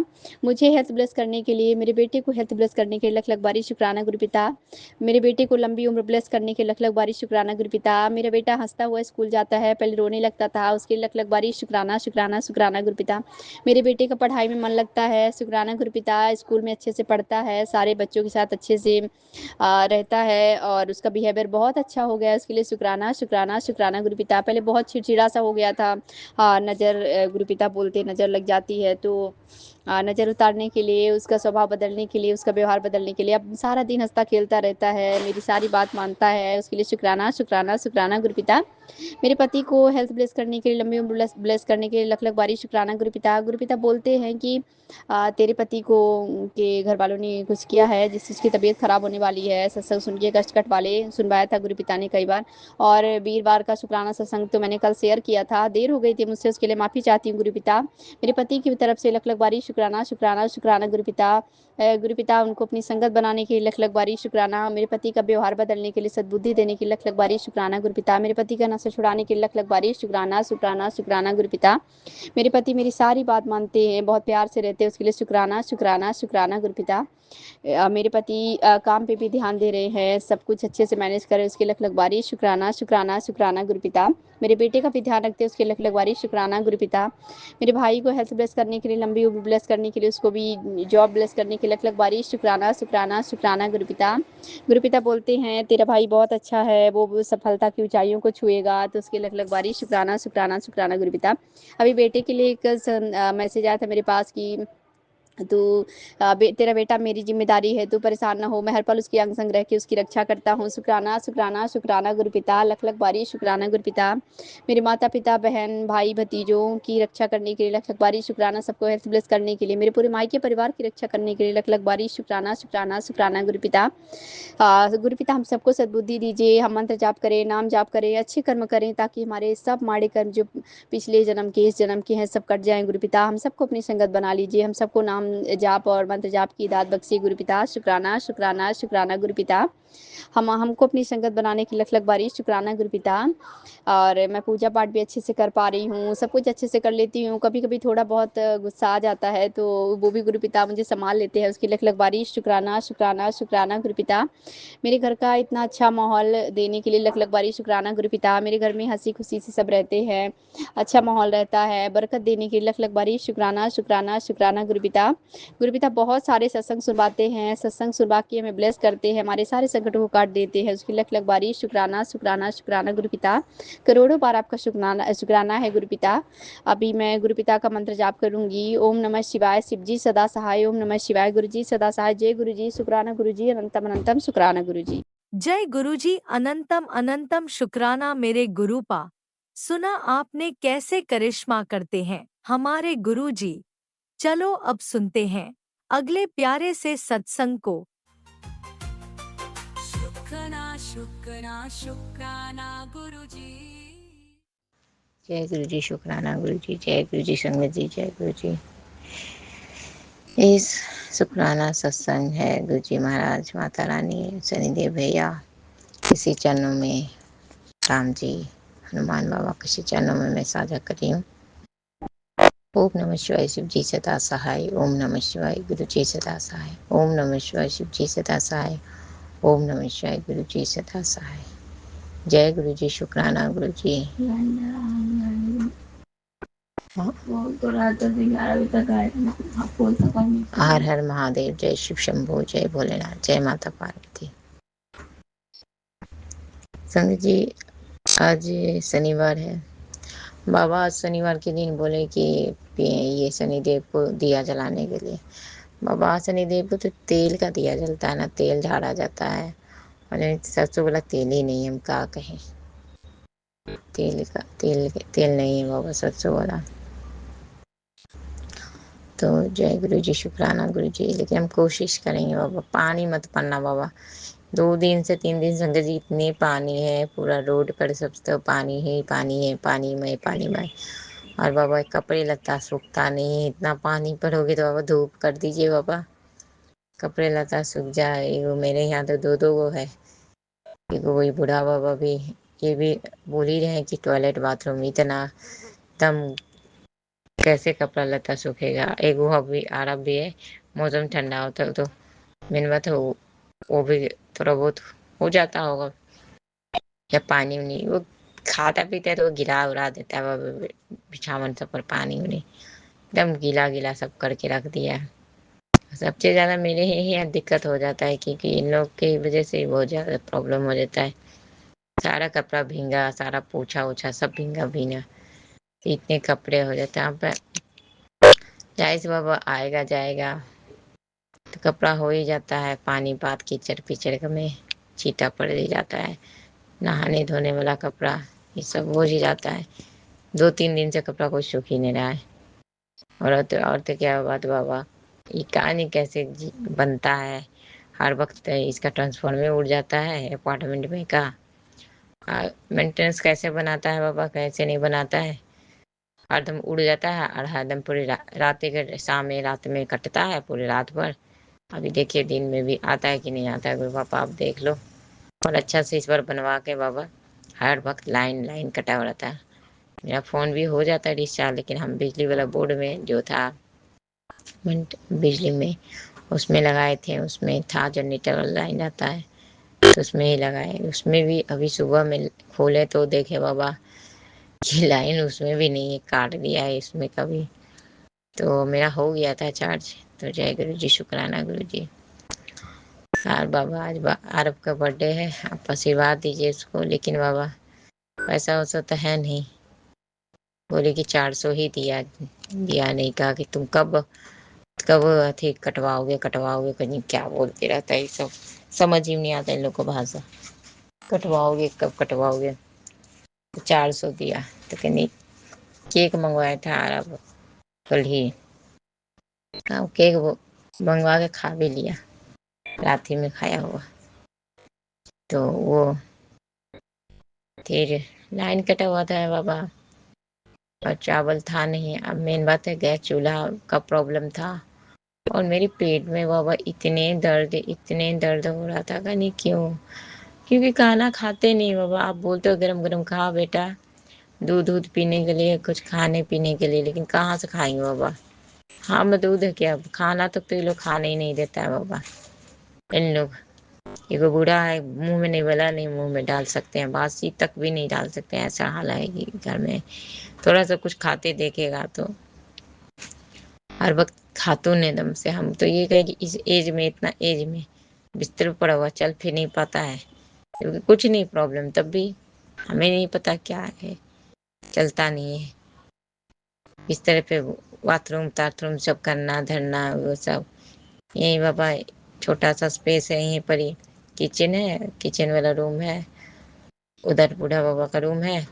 मुझे हेल्थ ब्लेस करने के लिए, मेरे बेटे को हेल्थ ब्लेस करने के लख लख बारी शुक्राना गुरुपिता। मेरे बेटे को लंबी उम्र ब्लेस करने के लख लख बारी शुक्राना गुरुपिता। मेरा बेटा हंसता हुआ स्कूल जाता है, पहले रोने लगता था, उसके लख लख बारी शुक्राना शुक्राना शुक्राना गुरुपिता। मेरे बेटे का पढ़ाई में मन लगता है, शुक्राना गुरुपिता। स्कूल में अच्छे से पढ़ता है, सारे बच्चों के साथ अच्छे से रहता है और उसका बिहेवियर बहुत अच्छा हो गया है, उसके लिए शुक्राना शुक्राना शुक्राना गुरुपिता। पहले बहुत चिड़चिड़ा सा हो गया था, नज़र गुरुपिता बोलते नज़र लग जाती है, तो नज़र उतारने के लिए, उसका स्वभाव बदलने के लिए, उसका व्यवहार बदलने के लिए। अब सारा दिन हँसता खेलता रहता है, मेरी सारी बात मानता है, उसके लिए शुक्राना शुक्राना शुक्राना गुरुपिता। मेरे पति को हेल्थ ब्लेस करने के लिए, लंबी उम्र ब्लेस करने के लिए लख लख बारी शुक्राना गुरुपिता। गुरुपिता बोलते हैं कि तेरे पति को के घर वालों ने कुछ किया है जिससे उसकी तबीयत खराब होने वाली है। सत्संग सुन के कष्ट कट वाले सुनवाया था गुरुपिता ने कई बार, और वीरवार का शुक्राना सत्संग तो मैंने कल शेयर किया था, देर हो गई थी मुझसे, उसके लिए माफ़ी चाहती हूँ गुरुपिता। मेरे पति की तरफ से लख लख बारी शुक्राना शुक्राना शुक्राना गुरुपिता। गुरुपिता उनको अपनी संगत बनाने के लिए लख लख बारी शुक्राना। मेरे पति का व्यवहार बदलने के लिए, सद्बुद्धि देने के लिए लख लख बारी शुक्राना गुरुपिता। मेरे पति का नशा छुड़ाने के लिए लख लख बारी शुक्राना शुक्राना शुक्राना गुरुपिता। मेरे पति मेरी सारी बात मानते हैं, बहुत प्यार से रहते हैं, उसके लिए शुक्राना शुक्राना शुक्राना गुरुपिता। मेरे पति काम पे भी ध्यान दे रहे हैं, सब कुछ अच्छे से मैनेज करें, उसके लख लख बारी शुक्राना शुक्राना शुक्राना गुरुपिता। मेरे बेटे का भी ध्यान रखते हैं, उसके लख लख बारी शुक्राना गुरुपिता। मेरे भाई को हेल्थ ब्लेस करने के लिए, लंबी उम्र ब्लेस करने के लिए, उसको भी जॉब ब्लेस करने के लिए लख लख बारी शुक्राना शुक्राना शुक्राना गुरुपिता। गुरुपिता बोलते हैं तेरा भाई बहुत अच्छा है, वो सफलता की ऊंचाइयों को छुएगा, तो उसके लख लख बारी शुक्राना शुक्राना शुक्राना गुरुपिता। अभी बेटे के लिए एक मैसेज आया था मेरे पास कि तू तेरा बेटा मेरी जिम्मेदारी है, तू परेशान ना हो, मैं हर पल उसकी अंग संग रह के उसकी रक्षा करता हूँ। शुक्राना शुक्राना शुक्राना गुरुपिता, लख लख बारी शुक्राना गुरुपिता। मेरे माता पिता बहन भाई भतीजों की रक्षा करने के लिए लख लख बारी शुक्राना, सबको हेल्थ ब्लेस करने के लिए, मेरे पूरे मायके परिवार की रक्षा करने के लिए लख लख बारी शुक्राना शुक्राना शुक्राना गुरुपिता। गुरुपिता हम सबको सद्बुद्धि दीजिए, हम मंत्र जाप करें, नाम जाप करें, अच्छे कर्म करें, ताकि हमारे सब माड़े कर्म जो पिछले जन्म के इस जन्म के हैं सब कट जाएं गुरुपिता। हम सबको अपनी संगत बना लीजिए, हम सबको नाम जाप और मंत्र जाप की दात बख्शिए गुरुपिता। शुक्राना शुक्राना शुक्राना गुरुपिता। हमको अपनी संगत बनाने की लख लख बारी शुक्राना गुरुपिता। और मैं पूजा पाठ भी अच्छे से कर पा रही हूँ, सब कुछ अच्छे से कर लेती हूँ, कभी कभी थोड़ा बहुत गुस्सा आ जाता है तो वो भी गुरुपिता मुझे संभाल लेते हैं, उसकी लख लख बारी शुक्राना शुक्राना शुक्राना गुरुपिता। मेरे घर का इतना अच्छा माहौल देने के लिए लख लख बारी शुक्राना गुरुपिता। मेरे घर में हंसी खुशी से सब रहते हैं, अच्छा माहौल रहता है, बरकत देने के लिए लख लख बारी शुक्राना शुक्राना शुक्राना गुरुपिता। गुरुपिता बहुत सारे सत्संग सुनवाते हैं, सत्संग सुनवा के हमें ब्लेस करते हैं, हमारे सारे संकटों को काट देते हैं, उसकी लख लख बारी शुक्राना शुक्राना शुक्राना गुरुपिता। करोड़ों बार आपका शुक्राना है गुरुपिता। अभी मैं गुरुपिता का मंत्र जाप करूंगी। ओम नमः शिवाय, शिव जी सदा सहाय। ओम नमः शिवाय, गुरु जी सदा सहाय। जय गुरु जी, शुक्राना गुरु जी, अनंतम अनंतम शुक्राना गुरु जी। जय गुरुजी, अनंतम अनंतम शुक्राना मेरे गुरुपा। सुना आपने कैसे करिश्मा करते हैं हमारे गुरुजी। चलो अब सुनते हैं अगले प्यारे से सत्संग को। शुक्राना शुक्राना शुक्राना गुरुजी। जय गुरु जी, शुक्राना गुरु जी, जय गुरु जी संगत जी, जय गुरु जी। इस शुक्राना सत्संग है गुरु जी महाराज, माता रानी, शनिदेव भैया, किसी चरणों में राम जी, हनुमान बाबा, किसी चरणों में मैं साझा कर रही हूँ। ओम नमः शिवाय, शिव जी सदा सहाय। ओम नमः शिवाय, गुरु जी सदा सहाय। ओम नमः शिवाय, शिव जी सदा सहाय। ओम नमः शिवाय, गुरु जी सदा सहाय। जय गुरु जी, शुक्राना गुरु जी। हर हर महादेव, जय शिव शंभो, जय भोलेनाथ, जय माता पार्वती। संगत जी, आज शनिवार है। बाबा आज शनिवार के दिन बोले कि ये शनिदेव को दिया जलाने के लिए। बाबा शनिदेव को तो तेल का दिया जलता है ना, तेल झाड़ा जाता है, और सरसों वाला तेल ही नहीं, हम क्या कहें। तेल नहीं है बाबा, सरसों वाला। तो जय गुरु जी, शुक्राना गुरु जी। लेकिन हम कोशिश करेंगे बाबा, पानी मत पड़ना बाबा। 2 दिन से 3 दिन संगत जी इतने पानी है, पूरा रोड पर सब तो पानी ही पानी है, पानी में। और बाबा कपड़े लत्ता सूखता नहीं है, इतना पानी पड़ोगे तो बाबा धूप कर दीजिए बाबा, कपड़े लत्ता सूख जाए। वो मेरे यहाँ तो 2 वो है, एगो वही बूढ़ा बाबा भी, ये भी बोल ही रहे हैं कि टॉयलेट बाथरूम इतना दम, कैसे कपड़ा लत्ता सूखेगा। एगो अभी आरब भी है, मौसम ठंडा होता है तो मैंने बात वो भी थोड़ा बहुत हो जाता होगा, या पानी उनी वो खाता पीता है तो वो गिरा उड़ा देता है बाबा, बिछावन सब पर पानी उनी एकदम गीला गीला सब करके रख दिया है। सबसे ज़्यादा मेरे ही यहाँ दिक्कत हो जाता है, क्योंकि इन लोग की वजह से बहुत ज़्यादा प्रॉब्लम हो जाता है। सारा कपड़ा भींगा, सारा पोछा ओछा सब भींगा भींगा, इतने कपड़े हो जाते हैं। जाहिर सी बाबा आएगा जाएगा तो कपड़ा हो ही जाता है, पानी पात कीचड़ पिचड़ में छींटा पड़ ही जाता है, नहाने धोने वाला कपड़ा ये सब हो ही जाता है। 2-3 दिन से कपड़ा कोई सूख ही नहीं रहा है। और तो क्या बात बाबा, ये कहानी कैसे बनता है, हर वक्त इसका ट्रांसफार्मर उड़ जाता है अपार्टमेंट में का। मेंटेनेंस कैसे बनाता है बाबा, कैसे नहीं बनाता है, हरदम उड़ जाता है और हरदम पूरी रात के शाम में रात में कटता है पूरी रात भर। अभी देखिए दिन में भी आता है कि नहीं आता है, कोई पापा आप देख लो। और अच्छा से इस बार बनवा के बाबा, हर वक्त लाइन कटा हुआ रहता है। मेरा फ़ोन भी हो जाता है डिस्चार्ज, लेकिन हम बिजली वाला बोर्ड में जो था बिजली में उसमें लगाए थे, उसमें था जनरेटर वाला लाइन जाता है तो उसमें ही लगाए। उसमें भी अभी सुबह में खोले तो देखे बाबा कि लाइन उसमें भी नहीं है, काट दिया है इसमें कभी। तो मेरा हो गया था चार्ज। तो जय गुरु जी, शुक्राना गुरु जी। यार बाबा आज आरब का बर्थडे है, आप आशीर्वाद दीजिए उसको। लेकिन बाबा पैसा वैसा तो है नहीं, बोले कि 400 ही दिया नहीं, कहा कि तुम कब कब अथी कटवाओगे कहीं क्या बोलते रहता है, ये सब समझ ही नहीं आता इन लोग को भाषा। कटवाओगे कब कटवाओगे, तो 400 दिया। तो कहनी केक मंगवाया था अरब कल ही, केक वो मंगवा के खा भी लिया, रात ही में खाया हुआ। तो वो फिर लाइन कटा हुआ था बाबा और चावल था नहीं। अब मेन बात है गैस चूल्हा का प्रॉब्लम था और मेरी पेट में बाबा इतने दर्द हो रहा था कि नहीं क्यों, क्योंकि खाना खाते नहीं बाबा। आप बोलते हो गरम गरम खा बेटा, दूध पीने के लिए, कुछ खाने पीने के लिए, लेकिन कहाँ से खाएंगे बाबा। हाँ मैं दूध है क्या, खाना तो ये लोग खाने ही नहीं देता है बाबा इन लोग। एगो बूढ़ा है, मुंह में नहीं बोला नहीं मुंह में डाल सकते हैं, बासी तक भी नहीं डाल सकते हैं, ऐसा हाल है कि घर में थोड़ा सा कुछ खाते देखेगा तो हर वक्त खातून एकदम से। हम तो ये कहे कि इस एज में, इतना एज में बिस्तर पर पड़ा हुआ चल फिर नहीं पाता है, क्योंकि कुछ नहीं प्रॉब्लम, तब भी हमें नहीं पता क्या है, चलता नहीं है। बिस्तर पे बाथरूम सब करना धरना वो सब। यही बाबा छोटा सा स्पेस है, यहीं पर ही किचन है, किचन वाला रूम है, उधर बूढ़ा बाबा का रूम है।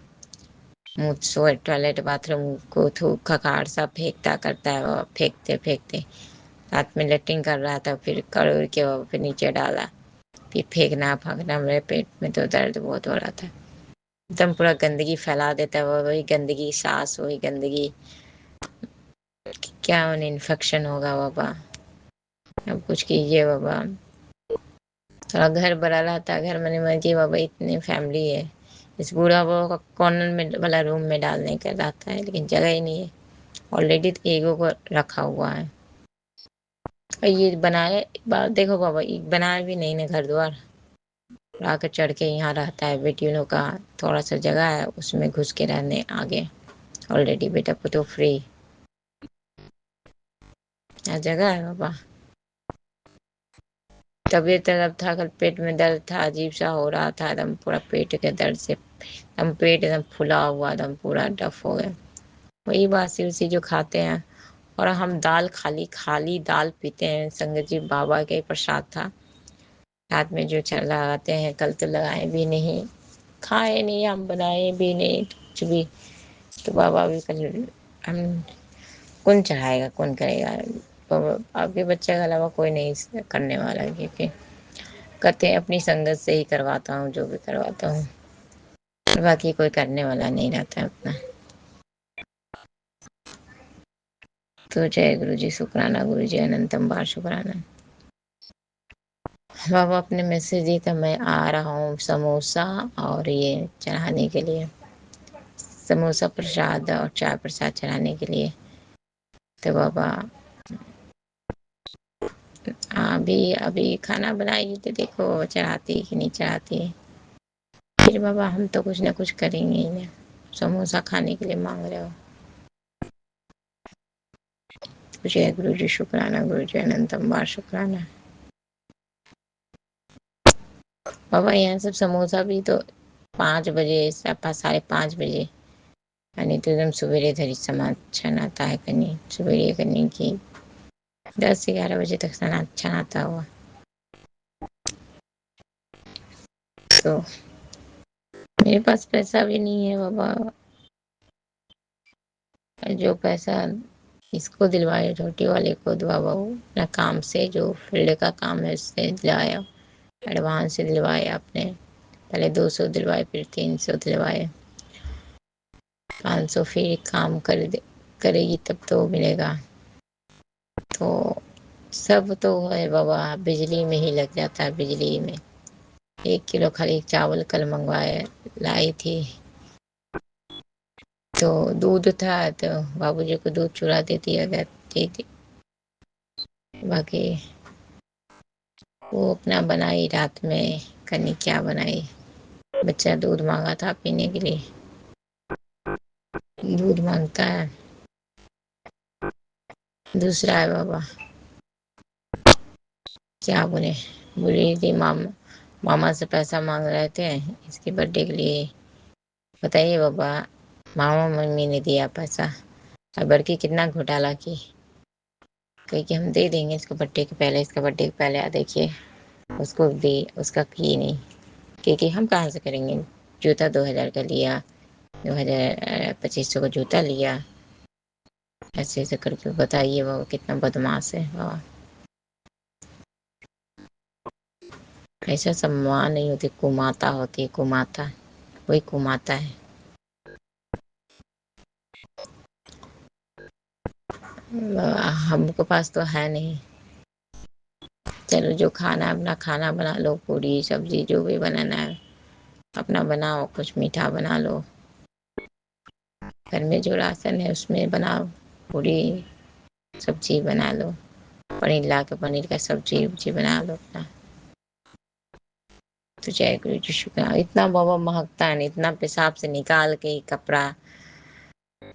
मुँह सोए टॉयलेट बाथरूम को थूक खकार सब फेंकता करता है बाबा, फेंकते रात में लेटरिन कर रहा था, फिर कर के बाबा फिर नीचे डाला, फिर फेंकना। मेरे पेट में तो दर्द बहुत हो रहा था, एकदम पूरा गंदगी फैला देता है वही गंदगी, सांस वही गंदगी, क्या उन्हें इन्फेक्शन होगा बाबा। अब कुछ कीजिए बाबा। थोड़ा घर बड़ा रहता, घर में मर्जी बाबा, इतनी फैमिली है, इस बूढ़ा बाबा का कॉर्नर में वाला रूम में डालने का रहता है, लेकिन जगह ही नहीं है। ऑलरेडी तो एगो को रखा हुआ है और ये बनाए देखो बाबा, ये बनाए भी नहीं ना घर द्वार, आकर चढ़ के यहाँ रहता है। बेटियों का थोड़ा सा जगह है, उसमें घुस के रहने आगे। ऑलरेडी बेटा को तो फ्री जगह है बाबा। तबीयत तलब था, कल पेट में दर्द था, अजीब सा हो रहा था, एकदम पूरा पेट के दर्द से एकदम पेट एकदम फुला हुआ, एकदम पूरा डफ हो गया। वही बासी उसी जो खाते हैं, और हम दाल खाली दाल पीते हैं। संगत जी बाबा के प्रसाद था, रात में जो लगाते हैं, कल तो लगाए भी नहीं, खाए नहीं, हम बनाए भी नहीं कुछ भी। तो बाबा भी कल हम कौन चढ़ाएगा, कौन करेगा, आपके बच्चे के अलावा कोई नहीं करने वाला, क्योंकि कहते हैं अपनी संगत से ही करवाता हूँ जो भी करवाता हूँ, बाकी कोई करने वाला नहीं रहता है अपना। तो जय गुरु जी, शुक्राना गुरु जी, अनंतम बार शुक्राना। बाबा अपने मैसेज दी था, मैं आ रहा हूँ समोसा और ये चढ़ाने के लिए, समोसा प्रसाद और चाय प्रसाद चढ़ाने के लिए। तो बाबा अभी खाना बनाई तो देखो चढ़ाती कि नहीं चढ़ाती। फिर बाबा हम तो कुछ ना कुछ करेंगे ही ना, समोसा खाने के लिए मांग रहे हो। जय गुरु जी, शुक्राना गुरु जी, अनंतम बार शुक्राना। बाबा यहाँ सब समोसा भी तो 5 बजे, 5:30 बजे नहीं तो एकदम सवेरे धरी समाचार आता है करनी सवेरे करने की 10-11 बजे तक समाचार आता हुआ। तो मेरे पास पैसा भी नहीं है बाबा, जो पैसा इसको दिलवाए छोटी वाले को बाबा, वो अपना काम से जो फील्ड का काम है उससे दिलवाया, एडवांस से दिलवाए आपने, पहले 200 दिलवाए फिर 300 दिलवाए, 500 फिर काम करेगी तब तो मिलेगा। तो सब तो है बाबा, बिजली में ही लग जाता है, बिजली में। 1 किलो खाली चावल कल मंगवाए लाई थी, तो दूध था तो बाबूजी को दूध चुरा दे दिया गया थी, बाकी वो अपना बनाई रात में, करनी क्या बनाई, बच्चा दूध मांगा था पीने के लिए, दूध मांगता है। दूसरा है बाबा क्या बोली थी मामा से पैसा मांग रहे थे इसके बर्थडे के लिए, बताइए बाबा, मामा मम्मी ने दिया पैसा और बड़की कितना घोटाला की, कही कि हम दे देंगे इसको बर्थडे के पहले, इसका बर्थडे के पहले देखिए उसको दे, उसका की नहीं, क्योंकि हम कहाँ से करेंगे, जूता 2000 का लिया, 2500 का जूता लिया, ऐसे ऐसे करके बताइए बाबा कितना बदमाश है बाबा। ऐसा सब माँ नहीं होती, कुमाता होती है, कुमाता, वही कुमाता है। हमको पास तो है नहीं, चलो जो खाना अपना खाना बना लो, पूरी सब्जी जो भी बनाना है अपना बनाओ, कुछ मीठा बना लो, घर में जो राशन है उसमें बनाओ, पूरी सब्जी बना लो, पनीर ला के पनीर का सब्जी उब्जी बना लो अपना। तो जय गुरु जी शुक्र। इतना बाबा महकता है, इतना पेशाब से निकाल के कपड़ा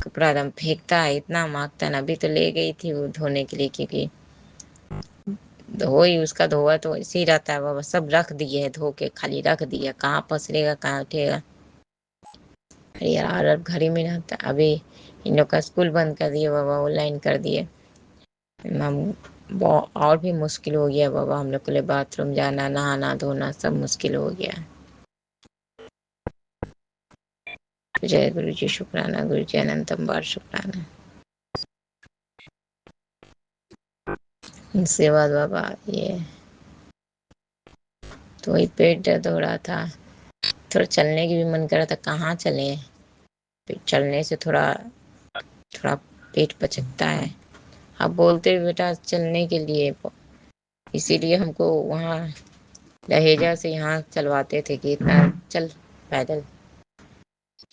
एकदम फेंकता है, इतना महकता है। अभी तो ले गई थी वो धोने के लिए, क्योंकि धोई उसका धोआ तो ऐसे ही रहता है बाबा, सब रख दिए है धो के, खाली रख दिया, कहाँ पसरेगा कहाँ उठेगा। अरे यार अब घर ही में रहता, अभी इन लोग का स्कूल बंद कर दिए बाबा, ऑनलाइन कर दिए, और भी मुश्किल हो गया बाबा हम लोग के लिए, बाथरूम जाना, नहाना धोना सब मुश्किल हो गया। जय गुरु जी शुक्राना, गुरु जी अनंतम बार शुक्राना। इसके बाद बाबा ये तो वही पेट दर्द हो रहा था, थोड़ा चलने की भी मन कर रहा था, कहाँ चले, चलने से थोड़ा थोड़ा पेट पचकता है। आप बोलते बेटा चलने के लिए, इसीलिए हमको वहाँ दहेजा से यहाँ चलवाते थे कि इतना चल, पैदल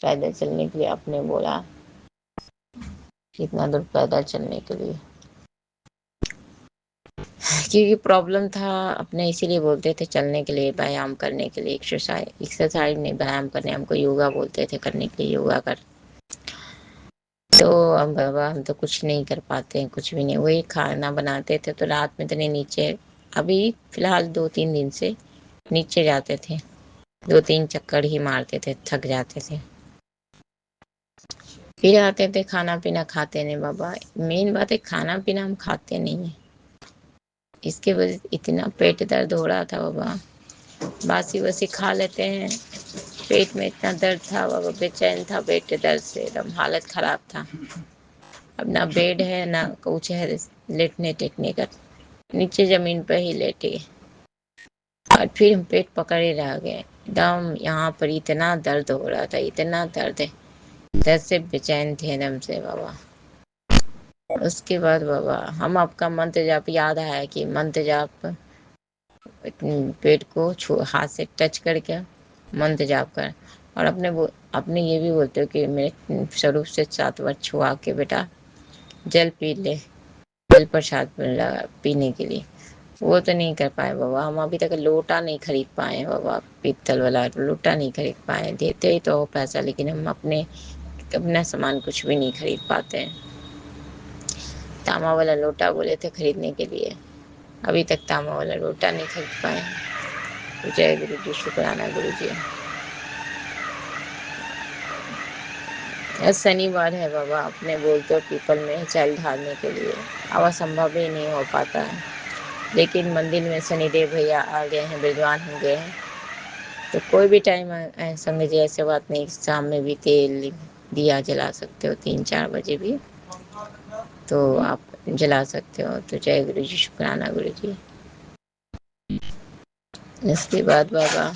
पैदल चलने के लिए आपने बोला, इतना दूर पैदल चलने के लिए, क्योंकि प्रॉब्लम था अपने, इसीलिए बोलते थे चलने के लिए, व्यायाम करने के लिए, एक्सरसाइज नहीं, व्यायाम करने, हमको योगा बोलते थे करने के लिए, योगा कर। तो अब बाबा हम तो कुछ नहीं कर पाते हैं, कुछ भी नहीं, वही खाना बनाते थे तो रात में तो नहीं, नीचे अभी फिलहाल 2-3 दिन से नीचे जाते थे, 2-3 चक्कर ही मारते थे, थक जाते थे, फिर आते थे, खाना पीना खाते नहीं बाबा, मेन बात है खाना पीना हम खाते नहीं है, इसके वजह से इतना पेट दर्द हो रहा था बाबा, बासी वसी खा लेते हैं, पेट में इतना दर्द था बाबा, बेचैन था पेट दर्द से, एकदम हालत खराब था। अब ना बेड है ना कुछ है लेटने टेटने का, नीचे जमीन पर ही लेटे, और फिर हम पेट पकड़े रह गए, एकदम यहाँ पर इतना दर्द हो रहा था, इतना दर्द से बेचैन थे एकदम से बाबा। उसके बाद बाबा हम आपका मंत्र जाप याद आया कि मंत्र जाप पेट को हाथ से टच करके मंत्र जाप कर, और अपने ये भी बोलते हो कि मेरे स्वरूप से 7 बार छुआ के बेटा जल पी ले, जल प्रसाद पीने के लिए, वो तो नहीं कर पाए बाबा, हम अभी तक लोटा नहीं खरीद पाए बाबा, पीतल वाला लोटा नहीं खरीद पाए, देते ही तो हो पैसा, लेकिन हम अपना सामान कुछ भी नहीं खरीद पाते हैं। तांबा वाला लोटा बोले थे खरीदने के लिए, अभी तक तांबा वाला लोटा नहीं खरीद पाए। तो जय गुरु जी शुक्राना गुरु जी। आज शनिवार है बाबा, अपने बोलते हो पीपल में जल ढालने के लिए, अब असंभव ही नहीं हो पाता है, लेकिन मंदिर में शनिदेव भैया आ गए हैं, विद्वान हो गए हैं, तो कोई भी टाइम समझिए, ऐसे बात नहीं, शाम में भी तेल दिया जला सकते हो, 3-4 बजे भी तो आप जला सकते हो। तो जय गुरु जी, शुक्राना गुरु जी। इसके बाद बाबा,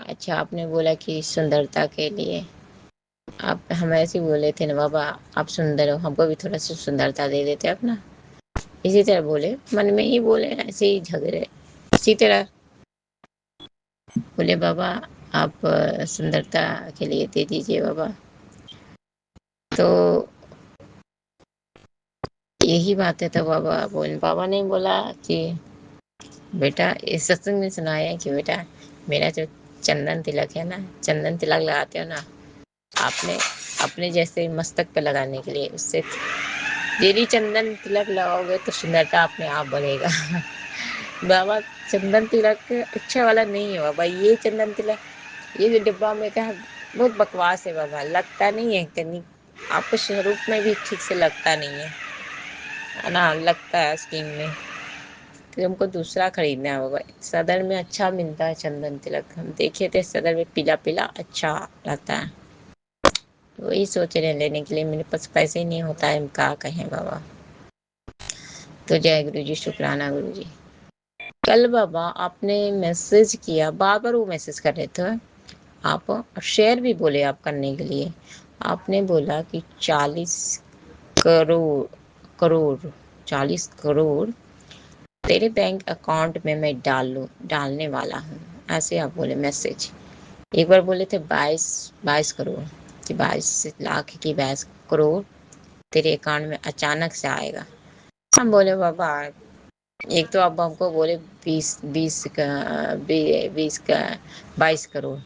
अच्छा आपने बोला कि सुंदरता के लिए, आप हम ऐसे ही बोले थे ना बाबा, आप सुंदर हो, हमको भी थोड़ा सा सुंदरता दे देते अपना, इसी तरह बोले, मन में ही बोले, ऐसे ही झगड़े, इसी तरह बोले बाबा आप सुंदरता के लिए दे दीजिए बाबा। तो यही बात है, तो बाबा ने बोला कि बेटा, इस सत्संग में सुनाया है कि बेटा, मेरा जो चंदन तिलक है ना, चंदन तिलक लगाते हो ना, आपने अपने जैसे मस्तक पे लगाने के लिए, उससे डेली चंदन तिलक लगाओगे तो सुंदरता अपने आप बढ़ेगा। बाबा चंदन तिलक अच्छा वाला नहीं है बाबा, ये चंदन तिलक, ये जो डिब्बा में का है, बहुत बकवास है बाबा, लगता नहीं है कहीं, आपको स्वरूप में भी ठीक से लगता नहीं है ना, लगता है स्किन में, तो हमको दूसरा खरीदना है बाबा। सदर में अच्छा मिलता है चंदन तिलक, हम देखे थे सदर में पीला पीला अच्छा रहता है, तो वही सोच रहे हैं लेने के लिए, मेरे पास पैसे ही नहीं होता है, हम क्या कहें बाबा। तो जय गुरु जी, शुक्राना गुरु जी। कल बाबा आपने मैसेज किया, बार बार वो मैसेज कर रहे थे आप, और शेयर भी बोले आप करने के लिए, आपने बोला कि 40 करोड़ करोड़ 40 करोड़ तेरे बैंक अकाउंट में मैं डालने वाला हूँ, ऐसे आप बोले मैसेज। एक बार बोले थे 22 करोड़, कि 22 लाख की 22 करोड़ तेरे अकाउंट में अचानक से आएगा। हम बोले बाबा, एक तो आप हमको बोले 22 करोड़,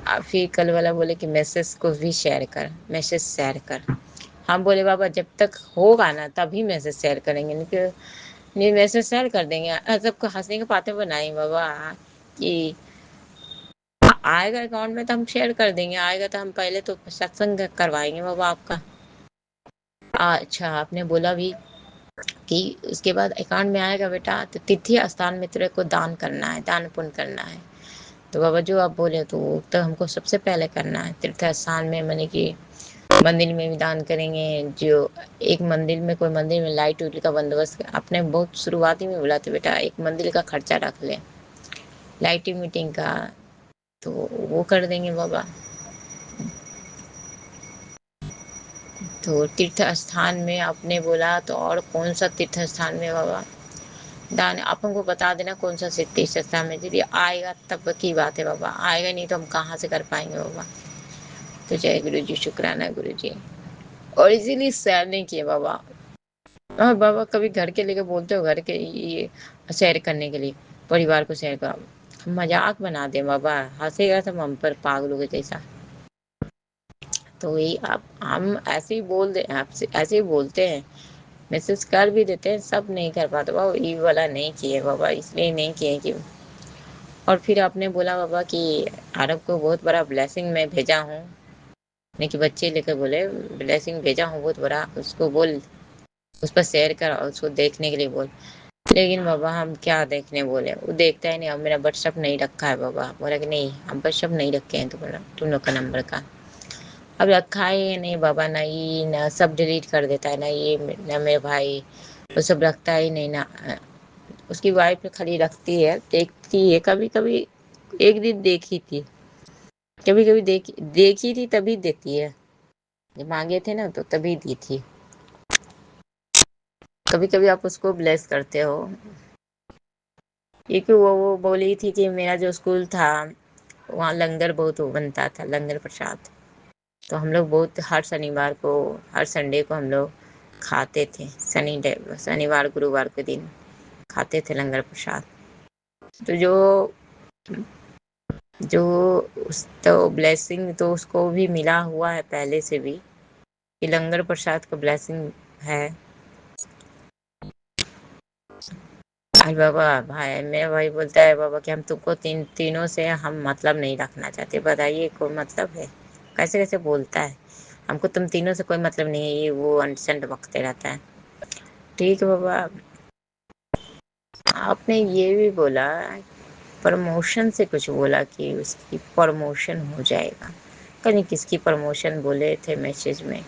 आप फिर कल वाला बोले कि मैसेज को भी शेयर कर, मैसेज शेयर कर। हम बोले बाबा जब तक होगा ना तभी मैसेज शेयर करेंगे, नहीं मैसेज शेयर कर देंगे, सबको हंसने के पाते बनाए बाबा, कि आएगा अकाउंट में तो हम शेयर कर देंगे, आएगा तो हम पहले तो सत्संग करवाएंगे बाबा आपका। अच्छा आपने बोला भी कि उसके बाद अकाउंट में आएगा बेटा, तो तीर्थ स्थान में तेरे को दान करना है, दान पुण्य करना है। तो बाबा जो आप बोले तो हमको सबसे पहले करना है तीर्थ स्थान में, माने कि मंदिर में भी दान करेंगे, जो एक मंदिर में, कोई मंदिर में लाइट उइट का बंदोबस्त, आपने बहुत शुरुआती में बोला था बेटा एक मंदिर का खर्चा रख ले, लाइटिंग मीटिंग का, तो वो कर देंगे बाबा। तो तीर्थ स्थान में आपने बोला, तो और कौन सा तीर्थ स्थान में बाबा दान, आप हमको बता देना कौन सा तीर्थ स्थान में, यदि आएगा तब की बात है बाबा, आएगा नहीं तो हम कहाँ से कर पाएंगे बाबा। तो जय गुरु जी, शुक्राना गुरु जी। और इसीलिए शेयर नहीं किए बाबा, और बाबा कभी घर के लेके बोलते हो, घर के ये शेयर करने के लिए, परिवार को शेयर करो, मजाक बना दे बाबा, हंसेगा सब हम पर पागलों के जैसा। तो वही आप, हम ऐसे ही बोल दे, आपसे ऐसे ही बोलते हैं, मैसेज कर भी देते हैं, सब नहीं कर पाते बाबा, ये वाला नहीं किए बाबा, इसलिए नहीं किए कि। और फिर आपने बोला बाबा कि अरब को बहुत बड़ा ब्लेसिंग मैं भेजा हूँ, नहीं कि बच्चे लेकर बोले ब्लेसिंग भेजा हूँ बहुत बड़ा, उसको बोल, उस पर शेयर कर और उसको देखने के लिए बोल। लेकिन बाबा हम क्या देखने बोले, वो देखता ही नहीं, अब मेरा व्हाट्सअप नहीं रखा है बाबा, बोला कि नहीं हम व्हाट्सअप नहीं रखे हैं तुम लोग का नंबर का, अब रखा है नहीं बाबा, ना ये ना सब डिलीट कर देता है, ना ये ना मेरे भाई, वो सब रखता ही नहीं ना, उसकी वाइफ खाली रखती है, देखती है कभी कभी, एक दिन देखी थी, कभी कभी देखी थी तभी देती है, जब मांगे थे ना तो तभी दी थी, कभी कभी आप उसको ब्लेस करते हो, क्योंकि वो बोली थी कि मेरा जो स्कूल था वहाँ लंगर बहुत बनता था, लंगर प्रसाद, तो हम लोग बहुत हर शनिवार को, हर संडे को हम लोग खाते थे, शनिवार गुरुवार के दिन खाते थे लंगर प्रसाद। तो जो जो उस तो ब्लेसिंग तो उसको भी मिला हुआ है पहले से भी, कि लंगर प्रसाद का ब्लेसिंग है, अरे बाबा भाई, मेरा भाई बोलता है बाबा कि हम तुमको तीनों से हम मतलब नहीं रखना चाहते। बताइए कोई मतलब है? कैसे कैसे बोलता है, हमको तुम तीनों से कोई मतलब नहीं है, ये वो अंटसंट बकते रहता है। ठीक है बाबा। आपने ये भी बोला, प्रमोशन से कुछ बोला कि उसकी प्रमोशन हो जाएगा। कहीं किसकी प्रमोशन बोले थे मैसेज में?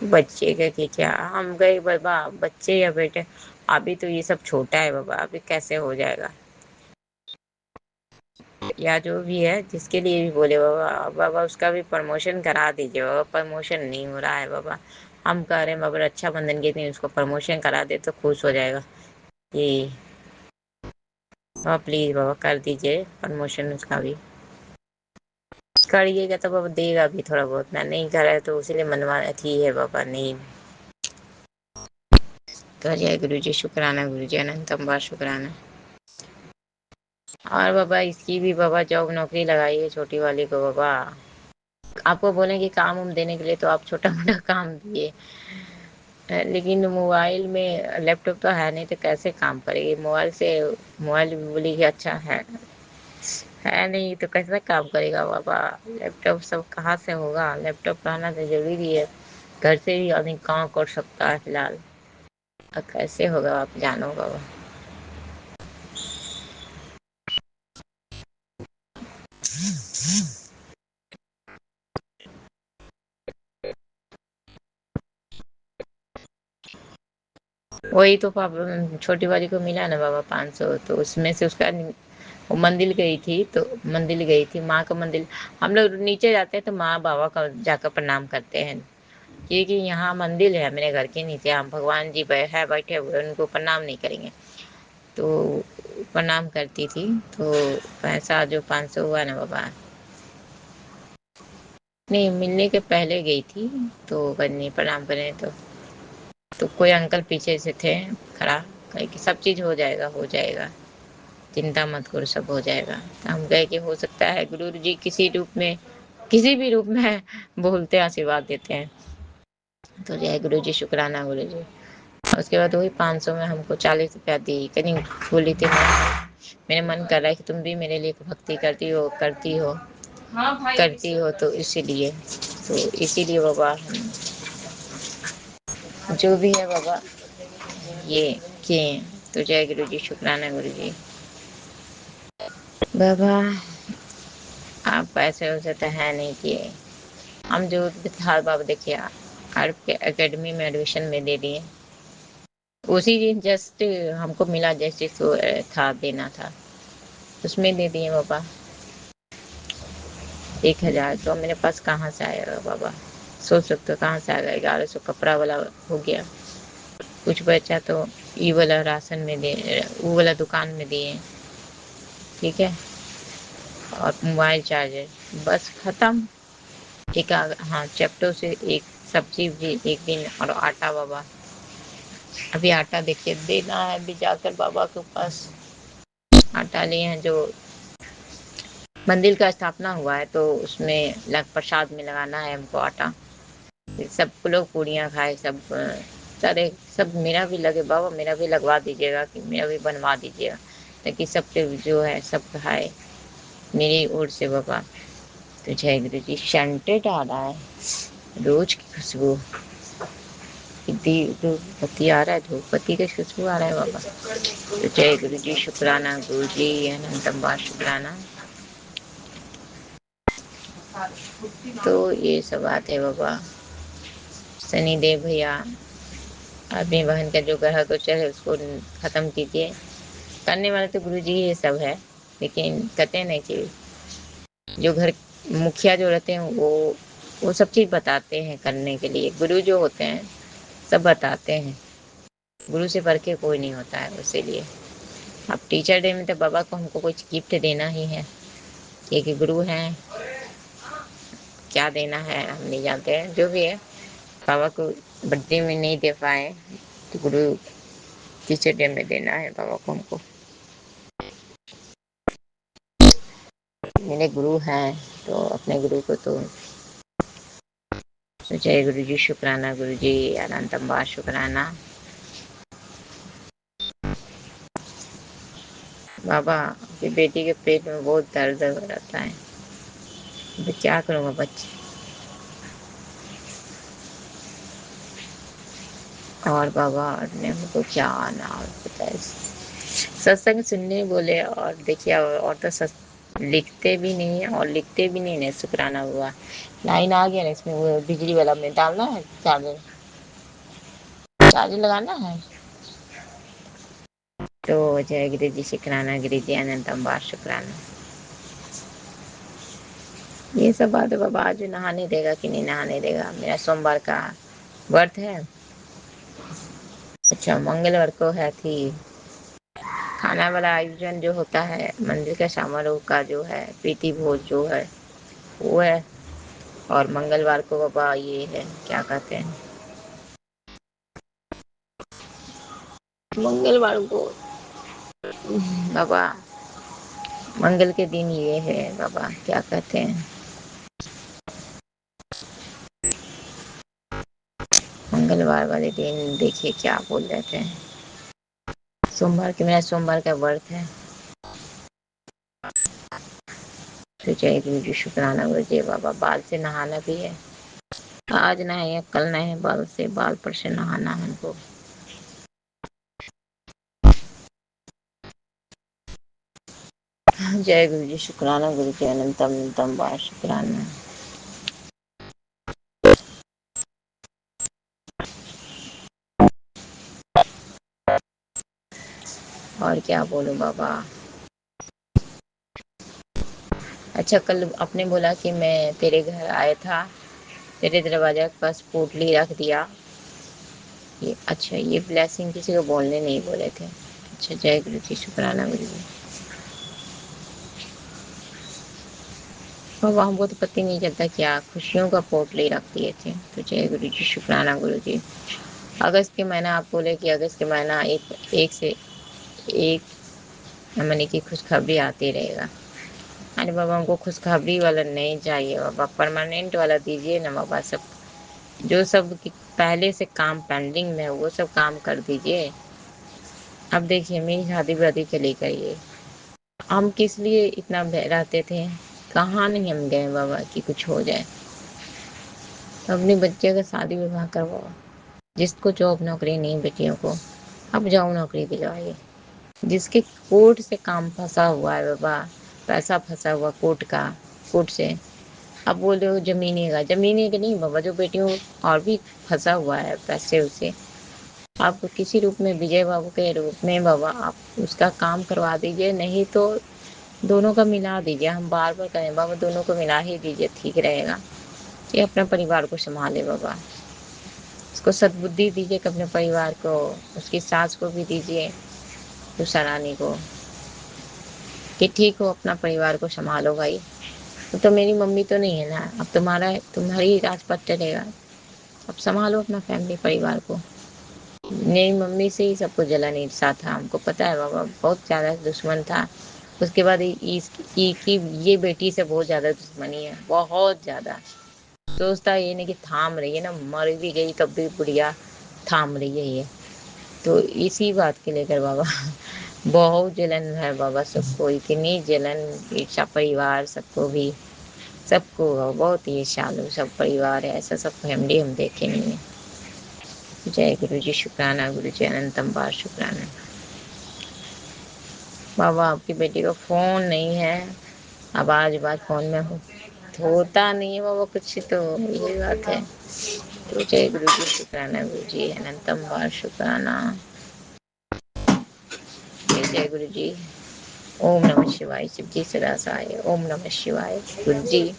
बच्चे का कि क्या? हम गए बाबा, बच्चे या बेटे, अभी तो ये सब छोटा है बाबा, अभी कैसे हो जाएगा? या जो भी है जिसके लिए भी बोले बाबा, बाबा उसका भी प्रमोशन करा दीजिए बाबा। प्रमोशन नहीं हो रहा है बाबा। हम कह रहे हैं बाबा रक्षाबंधन के दिन उसको प्रमोशन करा दे तो खुश हो जाएगा। ये बाबा प्लीज बाबा कर दीजिए प्रमोशन उसका भी। करिएगा तो बाबा देगा भी थोड़ा बहुत ना, नहीं कर रहा है तो उसीलिए मनवा अथी है बाबा, नहीं। तो जय गुरु जी, शुक्राना गुरु जी, अनंतम बार शुक्राना। और बाबा इसकी भी बाबा जॉब नौकरी लगाई है छोटी वाली को बाबा। आपको बोले कि काम उम देने के लिए तो आप छोटा मोटा काम दिए, लेकिन मोबाइल में लैपटॉप तो है नहीं तो कैसे काम करेगी मोबाइल से? मोबाइल भी बोली कि अच्छा है नहीं तो कैसे काम करेगा बाबा? लैपटॉप सब कहाँ से होगा? लैपटॉप रहना तो जरूरी है, घर से ही आदमी काम कर सकता है फिलहाल। अब कैसे होगा आप जानो बाबा। वही तो पापा छोटी वाली को मिला ना बाबा 500, तो उसमें से उसका वो मंदिर गई थी, तो मंदिर गई थी माँ का मंदिर। हम लोग नीचे जाते हैं तो माँ बाबा का जाकर प्रणाम करते हैं, क्योंकि यहाँ मंदिर है मेरे घर के नीचे, हम भगवान जी बैठे हुए, उनको प्रणाम नहीं करेंगे तो प्रणाम करती थी। तो पैसा जो 500 हुआ ना बाबा, नहीं मिलने के पहले गई थी तो करनी प्रणाम करें तो कोई अंकल पीछे से थे खड़ा, कहे कि सब चीज़ हो जाएगा हो जाएगा, चिंता मत करो सब हो जाएगा। तो हम कहे कि हो सकता है गुरु जी किसी रूप में, किसी भी रूप में बोलते आशीर्वाद देते हैं। तो जय गुरु जी, शुक्राना गुरु जी। और उसके बाद वही 500 में हमको 40 रुपया दी, कहीं बोली थी मेरे मन कर रहा है कि तुम भी मेरे लिए भक्ति करती हो तो इसीलिए, बाबा जो भी है बाबा ये किए। तो जय गुरु जी, शुक्राना गुरु जी। बाबा आप पैसे वैसे तो है नहीं किए, हम जो था बाबा देखिए आर्ट के एकेडमी में एडमिशन में दे दिए, उसी दिन जस्ट हमको मिला जैसे था देना था उसमें दे दिए बाबा। 1,000 तो मेरे पास कहाँ से आएगा बाबा? सोच सकते हो कहाँ से आएगा? 1100 कपड़ा वाला हो गया, कुछ बचा तो ये वाला राशन में दे, वो वाला दुकान में दिए, ठीक है, और मोबाइल चार्जर बस खत्म। एक हाँ चैप्टर से एक सब्जी भी एक दिन, और आटा बाबा, अभी आटा देखिए देना है अभी जाकर बाबा के पास। आटा लिए हैं जो मंदिर का स्थापना हुआ है तो उसमें प्रसाद में लगाना है हमको आटा। सब लोग पूड़ियाँ खाए, सब सारे सब मेरा भी लगे बाबा, मेरा भी लगवा दीजिएगा, कि मेरा भी बनवा दीजिएगा ताकि सबके जो है सब खाए मेरी ओर से बाबा। तो जय गुरु जी, सेंटेड आ रहा है रोज की खुशबू, धूपबत्ती आ रहा है, धूपबत्ती की खुशबू आ रहा है बाबा। तो जय गुरु जी, शुक्राना गुरु जी, अनंतम बार शुक्राना। तो ये सब बात है बाबा। शनिदेव भैया अपनी बहन का जो ग्रह गोचर है उसको खत्म कीजिए। करने वाले तो गुरु जी ये सब है, लेकिन कहते हैं नहीं कि जो घर मुखिया जो रहते हैं वो सब चीज़ बताते हैं करने के लिए, गुरु जो होते हैं सब बताते हैं, गुरु से बढ़ के कोई नहीं होता है। इसीलिए अब टीचर डे में तो बाबा को हमको कुछ गिफ्ट देना ही है, क्योंकि गुरु हैं, क्या देना है हम नहीं जानते हैं, जो भी है बाबा को बर्थडे में नहीं दे पाए तो गुरु टीचर डे में देना है बाबा को हमको। मेरे गुरु हैं तो अपने गुरु को तो जय गुरु जी, शुक्राना गुरु जी, अनंतम बार शुक्राना। बाबा आपकी बेटी के पेट में बहुत दर्द रहता है, अभी क्या करूँगा बच्चे। और बाबा ने हमको क्या नाम बताया, सत्संग सुनने बोले, और देखिए और तो लिखते भी नहीं है, और लिखते भी नहीं है। शुक्राना हुआ, लाइन आ गया ना इसमें, वो बिजली वाला में डालना है, चार्जर चार्जर लगाना है। तो जय गिरि जी शुक्राना, गिरि जी अनंतम बार शुक्राना। ये सब बात है बाबा। आज नहाने देगा कि नहीं नहाने देगा, मेरा सोमवार का व्रत है। अच्छा, मंगलवार को है थी खाना वाला आयोजन जो होता है मंदिर के समारोह का, जो है प्रीति भोज जो है वो है। और मंगलवार को बाबा ये है, क्या कहते हैं, मंगलवार को बाबा, मंगल के दिन ये है बाबा, क्या कहते हैं, मंगलवार वाले दिन देखिए क्या बोल रहे थे। सोमवार के, मेरा सोमवार का व्रत है। तो जय गुरु जी शुक्राना गुरु जी। बाबा बाल से नहाना भी है, आज नहाए कल नहाए, बाल से, बाल पर से नहाना है हमको। जय गुरु जी शुक्राना गुरु जी अनंतम अनंतम बार शुक्राना। और क्या बोलूं बाबा। अच्छा, कल आपने बोला कि मैं तेरे घर आया था, तेरे दरवाजा के पास पोटली रख दिया। ये अच्छा, ये ब्लेसिंग किसी को बोलने नहीं बोले थे। अच्छा, जय गुरु जी शुक्राना गुरु जी। बाबा हमको तो पता ही नहीं चलता क्या खुशियों का पोटली रख दिए थे। तो जय गुरु जी शुक्राना गुरु जी। अगस्त के महीना, आप बोले कि अगस्त के महीना एक से एक महीने की खुशखबरी आती रहेगा। अरे बाबा हमको खुशखबरी वाला नहीं चाहिए बाबा, परमानेंट वाला दीजिए ना बाबा। सब जो सब पहले से काम पेंडिंग में है वो सब काम कर दीजिए। अब देखिए मेरी शादी वादी चली गई है, हम किस लिए इतना रहते थे, कहाँ नहीं हम गए बाबा कि कुछ हो जाए। तो अपने बच्चे का शादी विवाह करवाओ, जिसको जॉब नौकरी नहीं बेटियों को, अब जाओ नौकरी दिलवाइए। जिसके कोर्ट से काम फंसा हुआ है बाबा, पैसा फंसा हुआ कोर्ट का, कोर्ट से, अब बोल रहे हो जमीनी का, जमीनी का नहीं बाबा, जो बेटियों और भी फंसा हुआ है पैसे उसे, आप किसी रूप में विजय बाबू के रूप में बाबा आप उसका काम करवा दीजिए। नहीं तो दोनों का मिला दीजिए, हम बार बार कहें बाबा दोनों को मिला ही दीजिए, ठीक रहेगा। ये अपने परिवार को संभाले बाबा, उसको सद्बुद्धि दीजिए कि अपने परिवार को, उसकी सास को भी दीजिए, उषा रानी को, कि ठीक हो अपना परिवार को संभालो भाई। तो मेरी मम्मी तो नहीं है ना, अब तुम्हारी राजपथ चलेगा, अब संभालो अपना फैमिली परिवार को। मेरी मम्मी से ही सबको जलन ईर्षा था, हमको पता है बाबा, बहुत ज़्यादा दुश्मन था। उसके बाद की ये बेटी से बहुत ज़्यादा दुश्मनी है, बहुत ज़्यादा। सोचता ये नहीं कि थाम रही है ना, मर भी गई तब भी बुढ़िया थाम रही है ये। तो इसी बात के लेकर बाबा बहुत जलन है बाबा, सबको इतनी जलन, ईर्षा परिवार सबको भी, सबको बहुत ईर्ष्यालु सब परिवार है, ऐसा सब फैमिली हम देखे नहीं है। जय गुरु जी शुक्राना गुरु जी अनंतम बार शुक्राना। बाबा आपकी बेटी को फोन नहीं है, अब आज बात फोन में होता नहीं है बाबा कुछ, तो यही बात है। तो जय गुरु जी शुक्राना गुरु जी अनंतम बार शुक्राना। जय गुरु जी। ओम नमः शिवाय, शिव जी सदा सहाय। ओम नमः शिवाय गुरु जी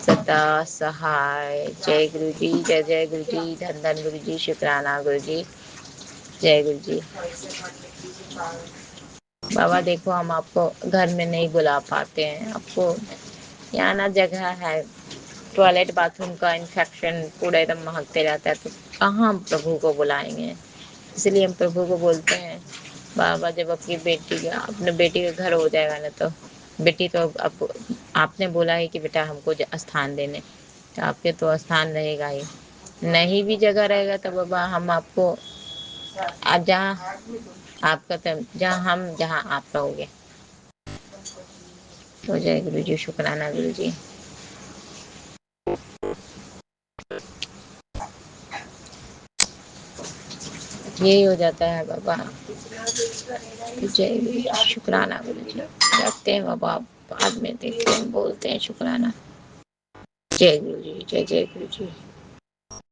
सदा सहाय। जय गुरु जी, जय जय गुरु जी, धन धन गुरु जी शुक्राना गुरु जी। जय गुरु जी। बाबा देखो हम आपको घर में नहीं बुला पाते हैं, आपको यहाँ ना जगह है, टॉयलेट बाथरूम का इन्फेक्शन पूरा एकदम महकते रहता है, तो कहाँ हम प्रभु को बुलाएंगे। इसलिए हम प्रभु को बोलते हैं बाबा जब अपनी बेटी का, अपने बेटी का घर हो जाएगा ना, तो बेटी तो अब आपने बोला है कि बेटा हमको स्थान देने, तो आपके तो स्थान रहेगा ही, नहीं भी जगह रहेगा तो बाबा हम आपको आज जहाँ आपका जहाँ आप रहोगे। तो जय गुरु जी, शुक्राना गुरु जी। यही हो जाता है बाबा। जय गुरु जी, शुक्राना गुरु जी। रखते हैं बाबा, बाद में देखते हैं, बोलते हैं शुक्राना। जय गुरु जी, जय जय गुरु जी।